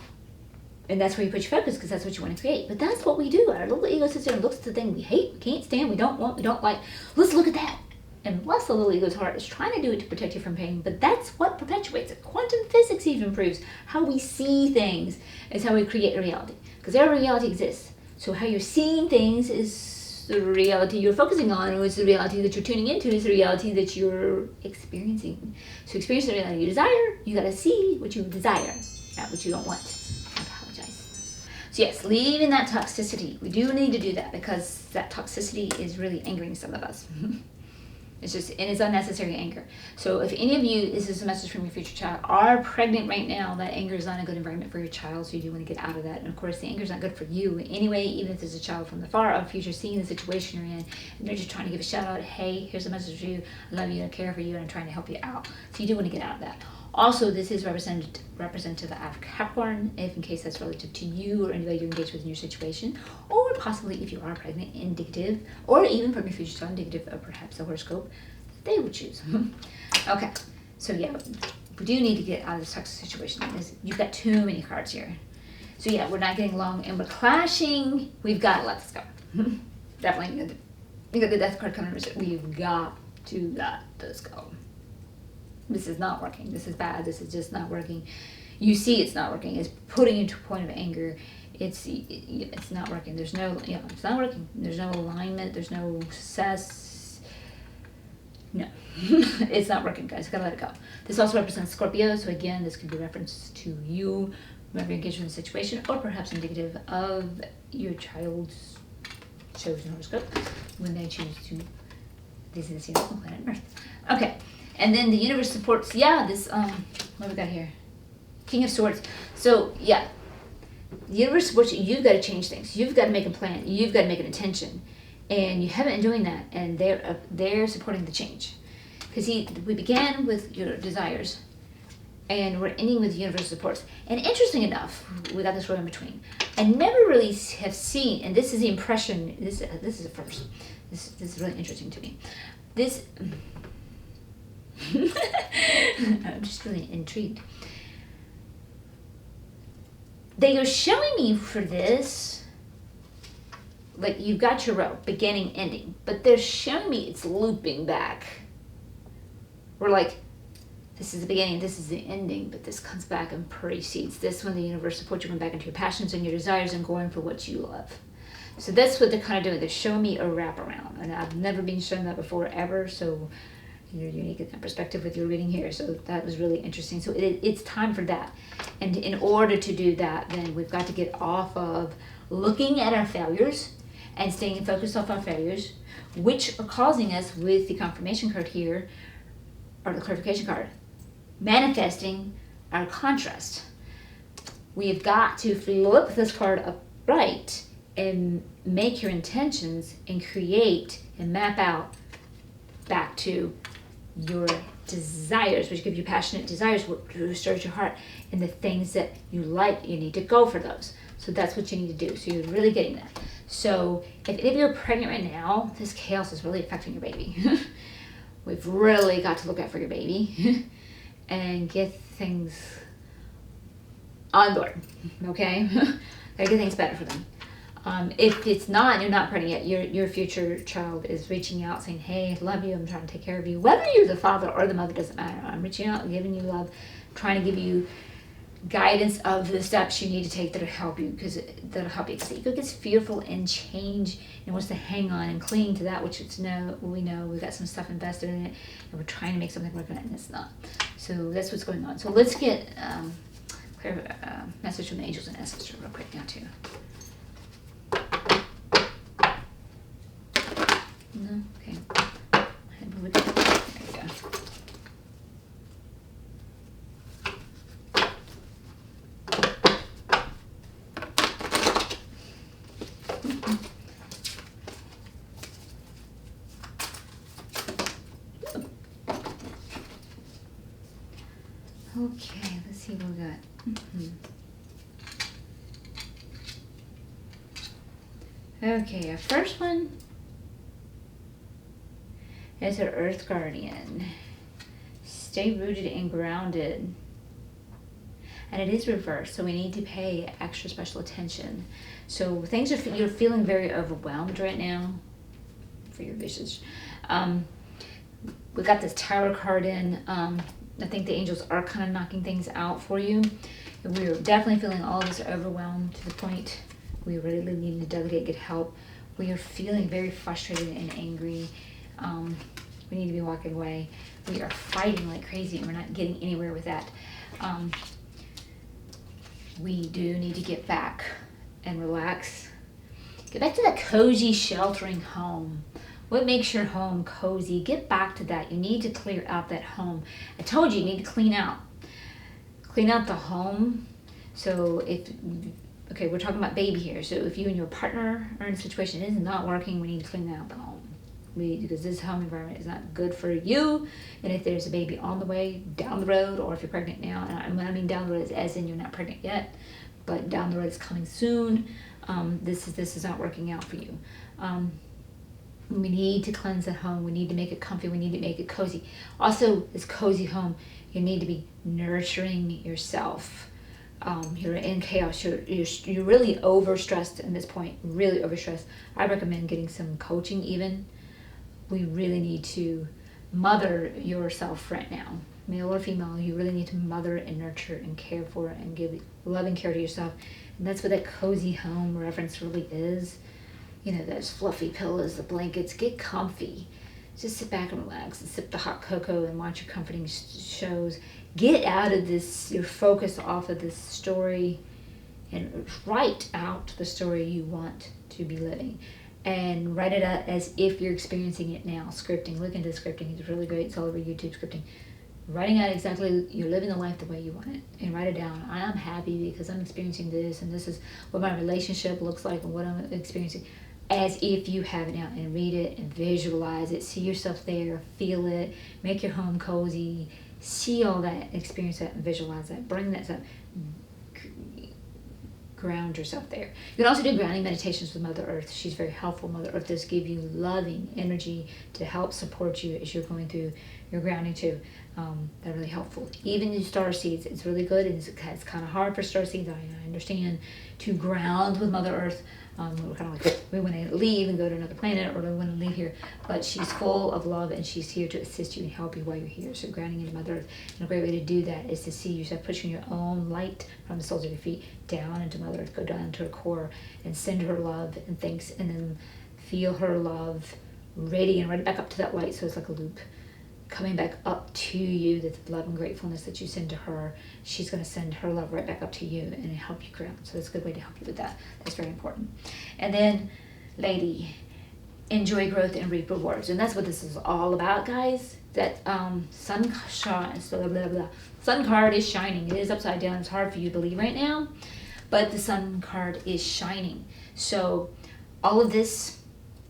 And that's where you put your focus, because that's what you want to create. But that's what we do. Our little ego sits there and looks at the thing we hate, we can't stand, we don't want, we don't like. Let's look at that. And bless the little ego's heart is trying to do it to protect you from pain, but that's what perpetuates it. Quantum physics even proves how we see things is how we create a reality. Because every reality exists. So how you're seeing things is the reality you're focusing on, or it's the reality that you're tuning into, is the reality that you're experiencing. So experiencing the reality you desire, you gotta see what you desire, not what you don't want. I apologize. So yes, leaving that toxicity. We do need to do that because that toxicity is really angering some of us. It's unnecessary anger. So if any of you, this is a message from your future child, are pregnant right now, that anger is not a good environment for your child, so you do want to get out of that. And of course, the anger is not good for you anyway, even if there's a child from the far off future seeing the situation you're in, and they're just trying to give a shout out, hey, here's a message for you, I love you, I care for you, and I'm trying to help you out. So you do want to get out of that. Also, this is representative of Capricorn, if in case that's relative to you or anybody you're engaged with in your situation, or possibly if you are pregnant, indicative, or even from your future child, indicative of perhaps a horoscope they would choose. Okay, so yeah, we do need to get out of this toxic situation. You've got too many cards here. So yeah, we're not getting along and we're clashing. We've got to let this go. Definitely, you got the Death card coming. We've got to let this go. This is not working. This is bad. This is just not working. You see it's not working. It's putting you to a point of anger. It's not working. There's no, it's not working. There's no alignment. There's no success. No, it's not working, guys. Gotta let it go. This also represents Scorpio. So again, this could be reference to you, whoever you're engaged in the situation, or perhaps indicative of your child's chosen horoscope when they choose to This is, planet Earth. Okay, and then the universe supports, this, what we got here? King of Swords. So, the universe supports you. You've got to change things. You've got to make a plan. You've got to make an intention. And you haven't been doing that, and they're supporting the change. Because we began with your desires, and we're ending with universal supports. And interesting enough, we got this row in between. I never really have seen, and this is the impression, this is a first. This is really interesting to me. I'm just really intrigued. They are showing me for this, like you've got your row, beginning, ending, but they're showing me it's looping back. We're like, this is the beginning, this is the ending, but this comes back and precedes this when the universe supports you going back into your passions and your desires and going for what you love. So that's what they're kind of doing. They're showing me a wraparound, and I've never been shown that before ever, so you're unique in that perspective with your reading here. So that was really interesting. So it's time for that. And in order to do that, then we've got to get off of looking at our failures and staying focused off our failures, which are causing us, with the confirmation card here, or the clarification card, manifesting our contrast. We've got to flip this card upright and make your intentions and create and map out back to your desires, which give you passionate desires, what stirs your heart, and the things that you like, you need to go for those. So that's what you need to do. So you're really getting that. So if any of you are pregnant right now, this chaos is really affecting your baby. We've really got to look out for your baby and get things on board, okay? Gotta get things better for them. If it's not, you're not pregnant yet, your future child is reaching out saying, hey, I love you, I'm trying to take care of you. Whether you're the father or the mother, doesn't matter. I'm reaching out, giving you love, trying to give you guidance of the steps you need to take that'll help you, because that'll help you. Because the ego gets fearful and change and wants to hang on and cling to that which we know we've got some stuff invested in it, and we're trying to make something work on it, and it's not. So that's what's going on. So let's get clear message from the angels and ancestors real quick now too. No? Okay. There you go. Okay, let's see what we got. Okay, our first one is our Earth Guardian. Stay rooted and grounded. And it is reversed, so we need to pay extra special attention. So things you're feeling very overwhelmed right now for your wishes. We got this Tower card in. I think the angels are kind of knocking things out for you. And we're definitely feeling all this overwhelmed to the point we really need to delegate, get help. We are feeling very frustrated and angry. We need to be walking away. We are fighting like crazy and we're not getting anywhere with that. We do need to get back and relax. Get back to that cozy, sheltering home. What makes your home cozy? Get back to that. You need to clear out that home. I told you need to clean out. Clean out the home. So okay, we're talking about baby here. So if you and your partner are in a situation that is not working, we need to clean out the home. Because this home environment is not good for you. And if there's a baby on the way, down the road, or if you're pregnant now, and I mean down the road as in you're not pregnant yet, but down the road is coming soon, this is not working out for you. We need to cleanse the home. We need to make it comfy. We need to make it cozy. Also, this cozy home, you need to be nurturing yourself. You're in chaos. You're really overstressed at this point, really overstressed. I recommend getting some coaching even. We really need to mother yourself right now. Male or female, you really need to mother and nurture and care for and give love and care to yourself. And that's what that cozy home reference really is. You know, those fluffy pillows, the blankets, get comfy. Just sit back and relax and sip the hot cocoa and watch your comforting shows. Get out of this, your focus off of this story and write out the story you want to be living. and write it out as if you're experiencing it now. Scripting, look into scripting. It's really great. It's all over YouTube, scripting. Writing out exactly, you're living the life the way you want it, and write it down. I'm happy because I'm experiencing this, and this is what my relationship looks like and what I'm experiencing, as if you have it now, and read it and visualize it. See yourself there, feel it, make your home cozy, see all that, experience that, and visualize that. Bring that stuff. Ground yourself there. You can also do grounding meditations with Mother Earth. She's very helpful. Mother Earth does give you loving energy to help support you as you're going through your grounding too. They're really helpful. Even the star seeds, it's really good. And it's kind of hard for star seeds, I understand, to ground with Mother Earth. We're kind of like, we want to leave and go to another planet, or we want to leave here. But she's full of love, and she's here to assist you and help you while you're here. So grounding into Mother Earth. And a great way to do that is to see yourself pushing your own light from the soles of your feet down into Mother Earth. Go down to her core and send her love and thanks, and then feel her love radiant right back up to that light. So it's like a loop coming back up to you, the love and gratefulness that you send to her. She's going to send her love right back up to you and help you ground. So that's a good way to help you with that. That's very important. And then, lady, enjoy growth and reap rewards. And that's what this is all about, guys. That sun shines, blah, blah, blah. Sun card is shining. It is upside down. It's hard for you to believe right now, but the sun card is shining. So all of this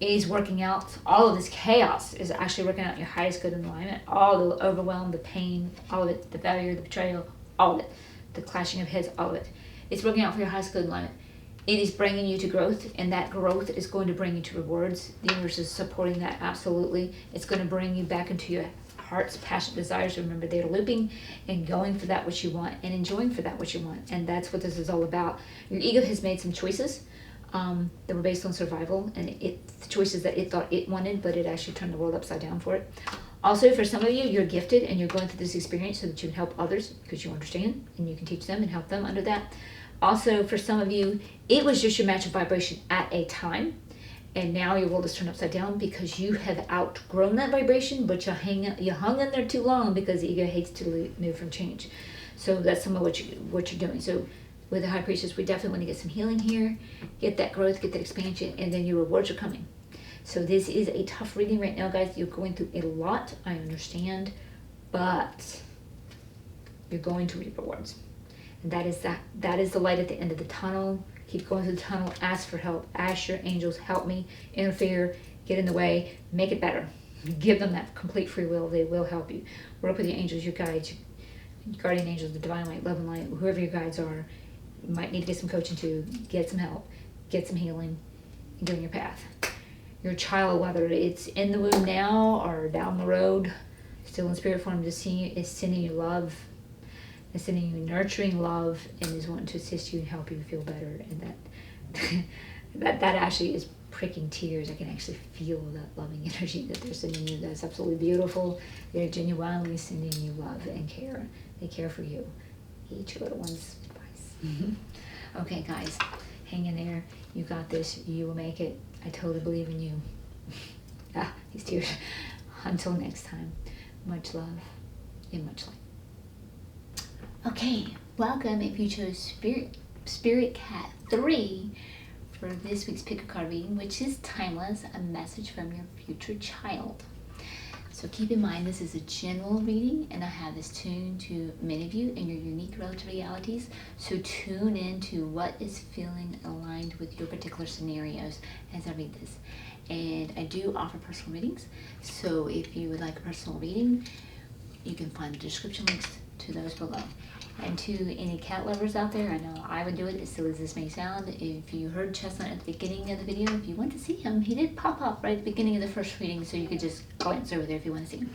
is working out. All of this chaos is actually working out your highest good and alignment. All the overwhelm, the pain, all of it, the failure, the betrayal, all of it, the clashing of heads, all of it. It's working out for your highest good and alignment. It is bringing you to growth, and that growth is going to bring you to rewards. The universe is supporting that, absolutely. It's going to bring you back into your heart's passionate desires. Remember, they're looping and going for that which you want and enjoying for that which you want. And that's what this is all about. Your ego has made some choices that were based on survival, and the choices that it thought it wanted, but it actually turned the world upside down for it. Also, for some of you, you're gifted and you're going through this experience so that you can help others because you understand and you can teach them and help them under that. Also, for some of you, it was just your match of vibration at a time, and now your world is turned upside down because you have outgrown that vibration, but you hung in there too long because the ego hates to move from change. So that's some of what you're doing. So with the High Priestess, we definitely want to get some healing here, get that growth, get that expansion, and then your rewards are coming. So this is a tough reading right now, guys. You're going through a lot, I understand, but you're going to reap rewards. And that is the light at the end of the tunnel. Keep going through the tunnel, ask for help, ask your angels, help me, interfere, get in the way, make it better. Give them that complete free will. They will help you. Work with your angels, your guides, your guardian angels, the divine light, love and light, whoever your guides are. You might need to get some coaching too, get some help, get some healing, and get on your path. Your child, whether it's in the womb now or down the road, still in spirit form, just seeing you, is sending you love, is sending you nurturing love, and is wanting to assist you and help you feel better. And that actually is pricking tears. I can actually feel that loving energy that they're sending you. That's absolutely beautiful. They're genuinely sending you love and care. They care for you. Each little one's advice. Okay, guys, hang in there. You got this. You will make it. I totally believe in you. These tears. Until next time, much love and much light. Okay, welcome if you chose Spirit Cat 3 for this week's pick a card reading, which is timeless, a message from your future child. So keep in mind, this is a general reading, and I have this tuned to many of you and your unique relative realities. So tune in to what is feeling aligned with your particular scenarios as I read this. And I do offer personal readings. So if you would like a personal reading, you can find the description links to those below. And to any cat lovers out there, I know I would do it as silly as this may sound. If you heard Chestnut at the beginning of the video, if you want to see him, he did pop up right at the beginning of the first reading, so you could just glance over there if you want to see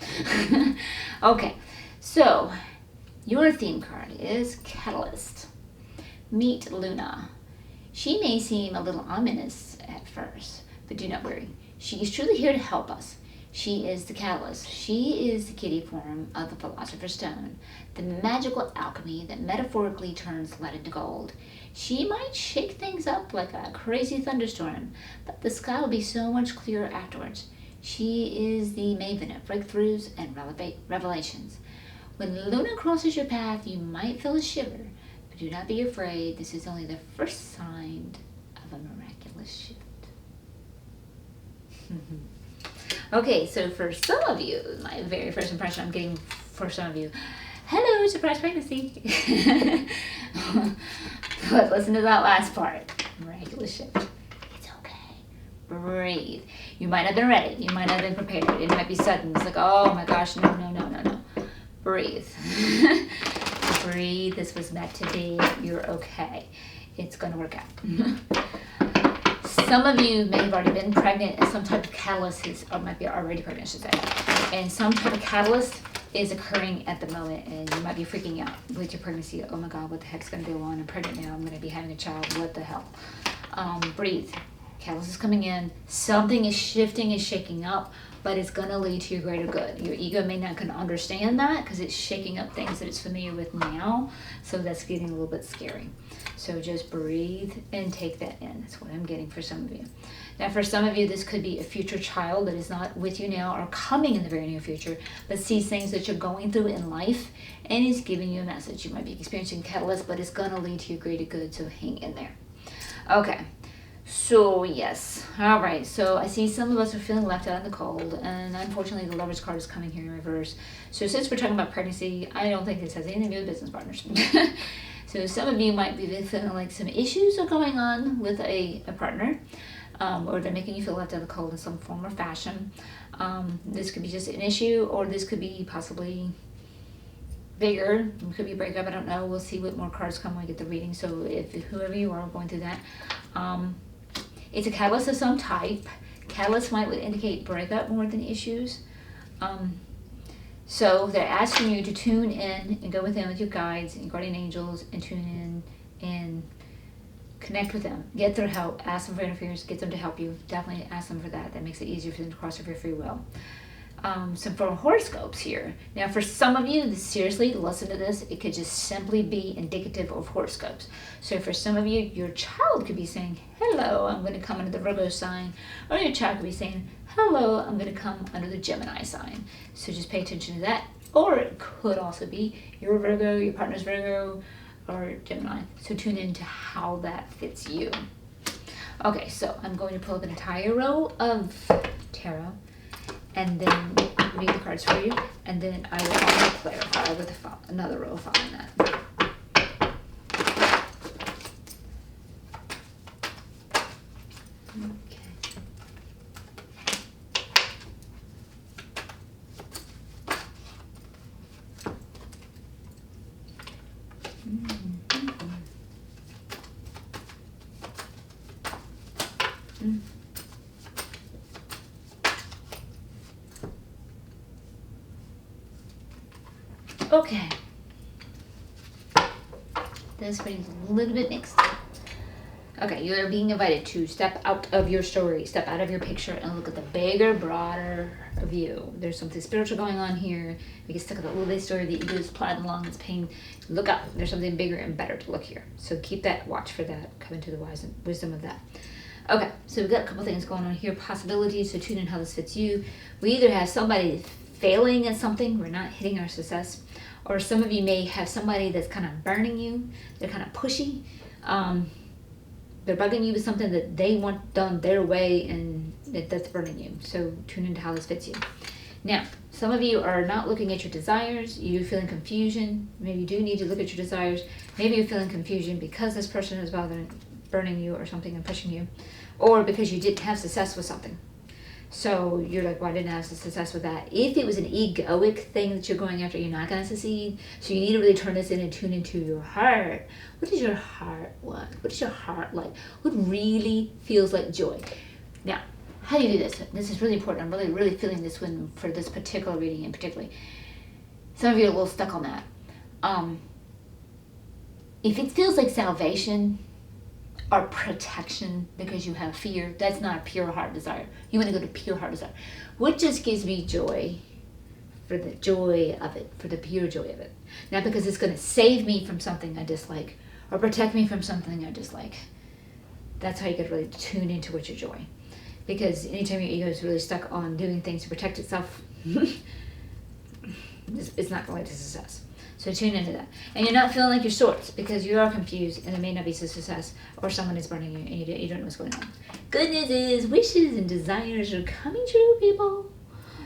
him. Okay, so your theme card is Catalyst. Meet Luna. She may seem a little ominous at first, but do not worry. She is truly here to help us. She is the catalyst. She is the kitty form of the Philosopher's Stone, the magical alchemy that metaphorically turns lead into gold. She might shake things up like a crazy thunderstorm, but the sky will be so much clearer afterwards. She is the maven of breakthroughs and revelations. When Luna crosses your path, you might feel a shiver, but do not be afraid. This is only the first sign of a miraculous shift. Okay, so for some of you, my very first impression I'm getting for some of you, hello, surprise pregnancy. But listen to that last part. Miraculous shift. It's okay. Breathe. You might not have been ready. You might not have been prepared. It might be sudden. It's like, oh my gosh, no. Breathe. Breathe. This was meant to be. You're okay. It's going to work out. Some of you may have already been pregnant and some type of catalyst is, or might be already pregnant, I should say. And some type of catalyst is occurring at the moment and you might be freaking out with your pregnancy. Oh my God, what the heck's going to go on? I'm pregnant now. I'm going to be having a child. What the hell? Breathe. Catalyst is coming in. Something is shifting, is shaking up, but it's going to lead to your greater good. Your ego may not can understand that because it's shaking up things that it's familiar with now. So that's getting a little bit scary. So just breathe and take that in. That's what I'm getting for some of you. Now for some of you, this could be a future child that is not with you now or coming in the very near future, but sees things that you're going through in life and is giving you a message. You might be experiencing catalyst, but it's going to lead to your greater good. So hang in there. Okay. So yes, all right, so I see some of us are feeling left out in the cold, and unfortunately the Lover's card is coming here in reverse. So since we're talking about pregnancy, I don't think this has anything to do with business partners. So some of you might be feeling like some issues are going on with a partner, or they're making you feel left out in the cold in some form or fashion. This could be just an issue, or this could be possibly bigger. It could be a breakup, I don't know. We'll see what more cards come when we get the reading. So if whoever you are going through that, it's a catalyst of some type. Catalyst would indicate breakup more than issues. So they're asking you to tune in and go within with your guides and guardian angels and tune in and connect with them. Get their help. Ask them for interference. Get them to help you. Definitely ask them for that. That makes it easier for them to cross over your free will. Some for horoscopes here. Now for some of you, seriously, listen to this. It could just simply be indicative of horoscopes. So for some of you, your child could be saying, hello, I'm going to come under the Virgo sign. Or your child could be saying, hello, I'm going to come under the Gemini sign. So just pay attention to that. Or it could also be your Virgo, your partner's Virgo, or Gemini. So tune into how that fits you. Okay, so I'm going to pull up an entire row of tarot and then read the cards for you, and then I will also clarify with another row following that. Okay, this reading's a little bit mixed. Okay, you are being invited to step out of your story, step out of your picture, and look at the bigger, broader view. There's something spiritual going on here. We get stuck in that little bit story. The ego is plodding along. It's pain. Look up. There's something bigger and better to look here. So keep that. Watch for that. Come into the wisdom of that. Okay, so we've got a couple things going on here. Possibilities. So tune in how this fits you. We either have somebody failing at something. We're not hitting our success. Or some of you may have somebody that's kind of burning you. They're kind of pushy. They're bugging you with something that they want done their way, and that's burning you. So tune into how this fits you. Now, some of you are not looking at your desires. You're feeling confusion. Maybe you do need to look at your desires. Maybe you're feeling confusion because this person is burning you or something and pushing you, or because you didn't have success with something. So you're like, well, I didn't have success with that. If it was an egoic thing that you're going after, you're not going to succeed. So you need to really turn this in and tune into your heart. What does your heart want? What is your heart like? What really feels like joy? Now, how do you do this? This is really important. I'm really feeling this one for this particular reading in particular. Some of you are a little stuck on that. If it feels like salvation or protection because you have fear, that's not a pure heart desire. You want to go to pure heart desire. What just gives me joy for the joy of it, for the pure joy of it? Not because it's going to save me from something I dislike or protect me from something I dislike. That's how you could really tune into what's your joy. Because anytime your ego is really stuck on doing things to protect itself, it's not going to lead to success. So tune into that. And you're not feeling like you're short because you are confused and it may not be success or someone is burning you and you don't know what's going on. Good news is wishes and desires are coming true, people.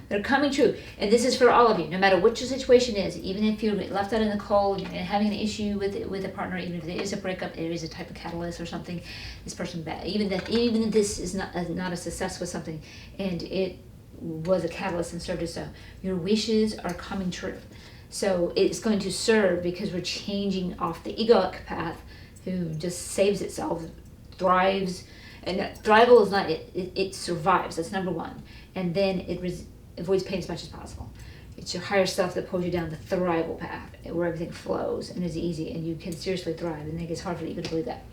They're coming true. And this is for all of you, no matter what your situation is. Even if you're left out in the cold, you're having an issue with a partner, even if there is a breakup, there is a type of catalyst or something, this person bad. Even if this is not a success with something and it was a catalyst and served as so, your wishes are coming true. So it's going to serve because we're changing off the egoic path who just saves itself, thrives. And thrival is not it survives. That's number one. And then it avoids pain as much as possible. It's your higher self that pulls you down the thrival path where everything flows and is easy and you can seriously thrive. And then it gets hard for the ego to believe that.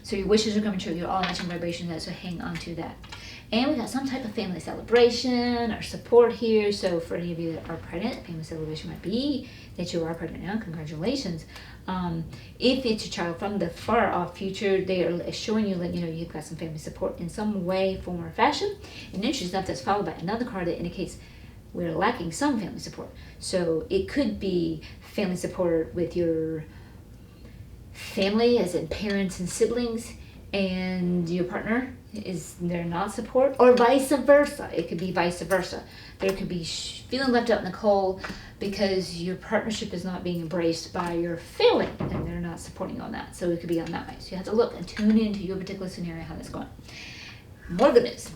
So your wishes are coming true. You're all matching vibration that, so hang on to that. And we got some type of family celebration or support here. So for any of you that are pregnant, family celebration might be that you are pregnant now. Congratulations. If it's a child from the far off future, they are showing you that you've got some family support in some way, form, or fashion. And interesting enough, that's followed by another card that indicates we're lacking some family support. So it could be family support with your family, as in parents and siblings, and your partner is there not support, or vice versa. It could be vice versa. There could be feeling left out in the cold because your partnership is not being embraced by your family and they're not supporting you on that. So it could be on that way. So you have to look and tune into your particular scenario, how that's going. More good news.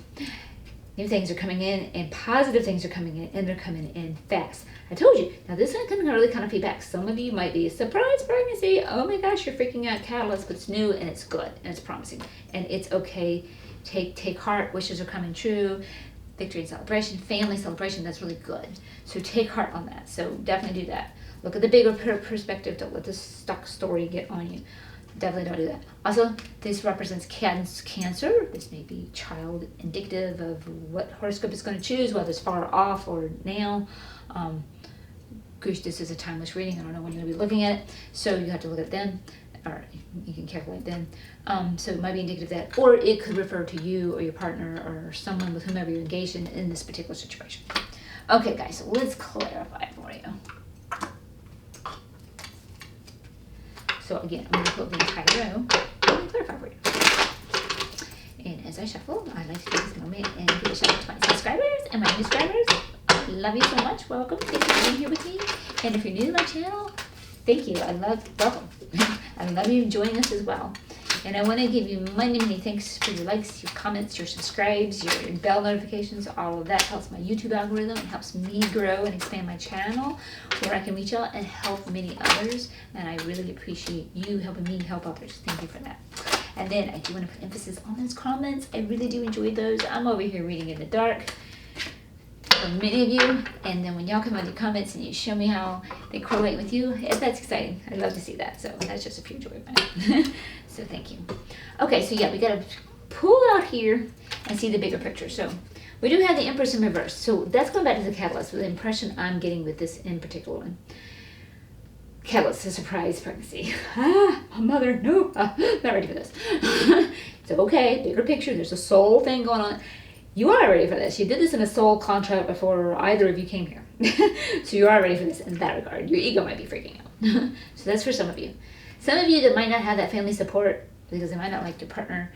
New things are coming in and positive things are coming in and they're coming in fast. I told you. Now this one can really kind of feedback. Some of you might be surprise pregnancy. Oh my gosh, you're freaking out. Catalyst, but it's new and it's good and it's promising and it's okay. Take heart. Wishes are coming true. Victory and celebration, family celebration. That's really good. So take heart on that. So definitely do that. Look at the bigger perspective. Don't let the stuck story get on you. Definitely don't do that. Also, this represents Cancer. This may be child indicative of what horoscope is going to choose, whether it's far off or now. Gosh, this is a timeless reading. I don't know when you're going to be looking at it. So you have to look at it then, or you can calculate then. So it might be indicative of that. Or it could refer to you or your partner or someone with whomever you're engaged in this particular situation. Okay, guys, so let's clarify for you. So again, I'm going to put the entire row and clarify for you. And as I shuffle, I like to take this moment and give a shout out to my subscribers and my new subscribers. I love you so much. Welcome. Thank you for being here with me. And if you're new to my channel, thank you. Welcome. I love you joining us as well. And I want to give you many, many thanks for your likes, your comments, your subscribes, your bell notifications. All of that helps my YouTube algorithm. It helps me grow and expand my channel where I can reach out and help many others. And I really appreciate you helping me help others. Thank you for that. And then I do want to put emphasis on those comments. I really do enjoy those. I'm over here reading in the dark for many of you. And then when y'all come on your comments and you show me how they correlate with you, that's exciting. I love to see that. So that's just a pure joy of mine. So thank you. Okay, so yeah, we got to pull out here and see the bigger picture. So we do have the Empress in reverse. So that's going back to the catalyst, the impression I'm getting with this in particular one. Catalyst, a surprise pregnancy. My mother, no, not ready for this. So okay, bigger picture, there's a soul thing going on. You are ready for this. You did this in a soul contract before either of you came here. So you are ready for this in that regard. Your ego might be freaking out. So that's for some of you. Some of you that might not have that family support because they might not like your partner.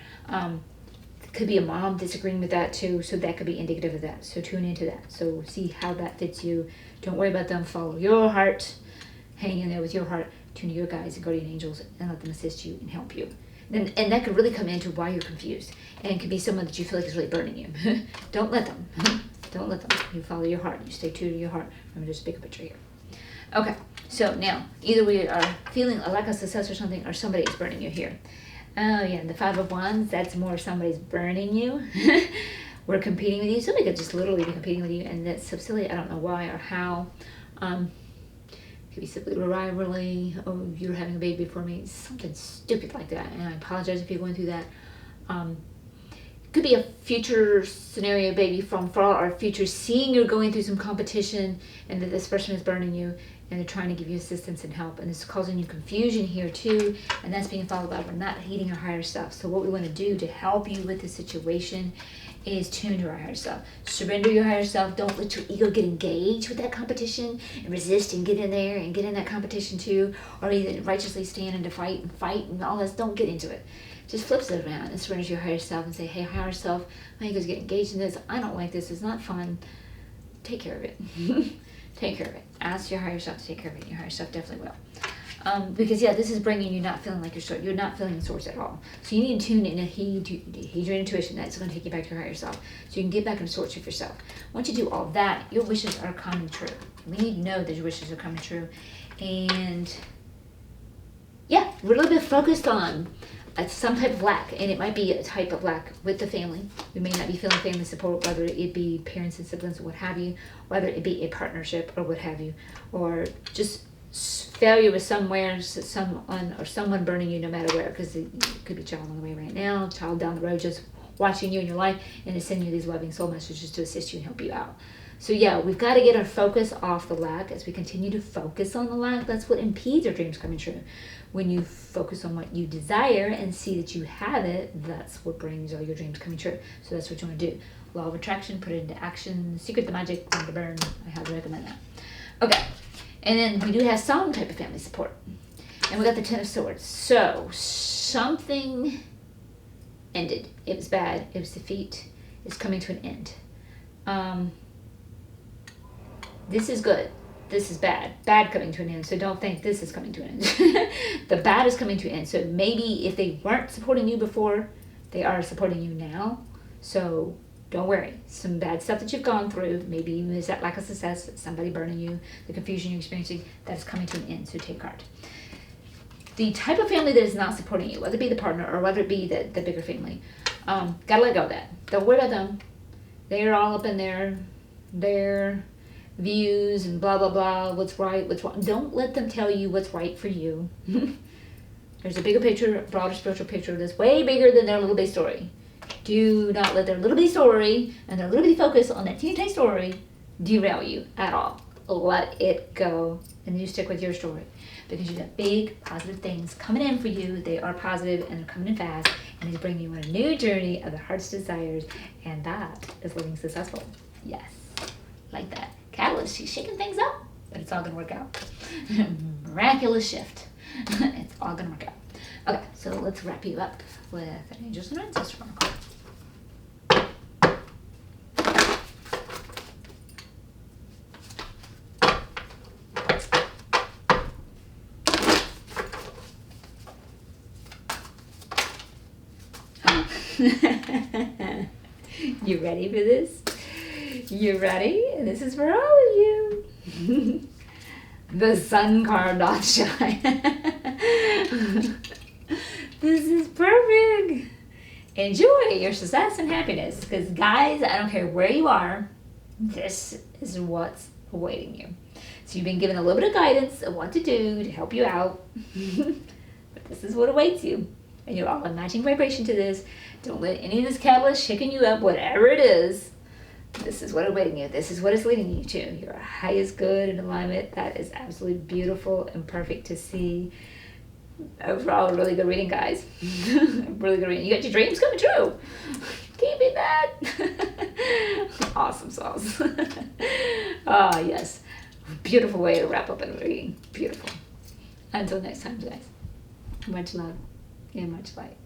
Could be a mom disagreeing with that too. So that could be indicative of that. So tune into that. So see how that fits you. Don't worry about them. Follow your heart. Hang in there with your heart. Tune to your guides and guardian angels and let them assist you and help you. And that could really come into why you're confused. And it could be someone that you feel like is really burning you. Don't let them. Don't let them. You follow your heart. You stay true to your heart. Remember, there's a bigger picture here. Okay, so now, either we are feeling a lack of success or something, or somebody is burning you here. Oh yeah, the Five of Wands, that's more somebody's burning you. We're competing with you. Somebody could just literally be competing with you, and that's so silly. I don't know why or how. Could be simply a rivalry. Oh, you're having a baby before me. Something stupid like that. And I apologize if you're going through that. could be a future scenario, baby, from far or future, seeing you're going through some competition and that this person is burning you and they're trying to give you assistance and help, and it's causing you confusion here too, and that's being followed by we're not heeding our higher self. So what we want to do to help you with the situation is tune to our higher self. Surrender your higher self. Don't let your ego get engaged with that competition and resist and get in there and get in that competition too, or even righteously stand and to fight and all this. Don't get into it. Just flips it around and surrender to your higher self and say, hey, higher self, my ego's getting engaged in this. I don't like this. It's not fun. Take care of it. Take care of it. Ask your higher self to take care of it. Your higher self definitely will. Because this is bringing you not feeling like you're not feeling the source at all. So you need to tune in and heed your intuition. That's going to take you back to your higher self. So you can get back in source with yourself. Once you do all that, your wishes are coming true. We need to know that your wishes are coming true. And we're a little bit focused on some type of lack, and it might be a type of lack with the family. We may not be feeling family support, whether it be parents and siblings or what have you, whether it be a partnership or what have you, or just failure with someone burning you no matter where, because it could be a child on the way right now, child down the road just watching you in your life and is sending you these loving soul messages to assist you and help you out. So we've got to get our focus off the lack. As we continue to focus on the lack, that's what impedes our dreams coming true. When you focus on what you desire and see that you have it, that's what brings all your dreams coming true. So that's what you want to do. Law of attraction, put it into action. Secret the magic, learn to burn. I highly recommend that. Okay, and then we do have some type of family support. And we got the Ten of Swords. So something ended. It was bad. It was defeat. It's coming to an end. This is good. This is bad. Bad coming to an end. So don't think this is coming to an end. The bad is coming to an end. So maybe if they weren't supporting you before, they are supporting you now. So don't worry. Some bad stuff that you've gone through, maybe even is that lack of success, somebody burning you, the confusion you're experiencing, that's coming to an end. So take heart. The type of family that is not supporting you, whether it be the partner or whether it be the bigger family, gotta let go of that. Don't worry about them. They're all up in their views and blah blah blah, what's right, what's wrong. Don't let them tell you what's right for you. There's a bigger picture, a broader spiritual picture that's way bigger than their little bitty story. Do not let their little bitty story and their little bitty focus on that teeny tiny story derail you at all. Let it go and you stick with your story, because you got big positive things coming in for you. They are positive and they're coming in fast, and they bring you on a new journey of the heart's desires, and that is living successful. Yes, like that. Catalyst, she's shaking things up, but it's all gonna work out. Miraculous shift. It's all gonna work out. Okay, so let's wrap you up with an Angels and Ancestors Oracle. You ready for this? You ready? This is for all of you. The Sun card not shine. This is perfect. Enjoy your success and happiness, because guys, I don't care where you are, this is what's awaiting you. So you've been given a little bit of guidance of what to do to help you out. But this is what awaits you. And you're all in matching vibration to this. Don't let any of this catalyst shaking you up, whatever it is. This is what is awaiting you. This is what is leading you to your highest good and alignment. That is absolutely beautiful and perfect to see. Overall, really good reading, guys. Really good reading. You got your dreams coming true. Can't beat that. Awesome sauce. Ah, yes. Beautiful way to wrap up a reading. Beautiful. Until next time, guys. Much love and much light.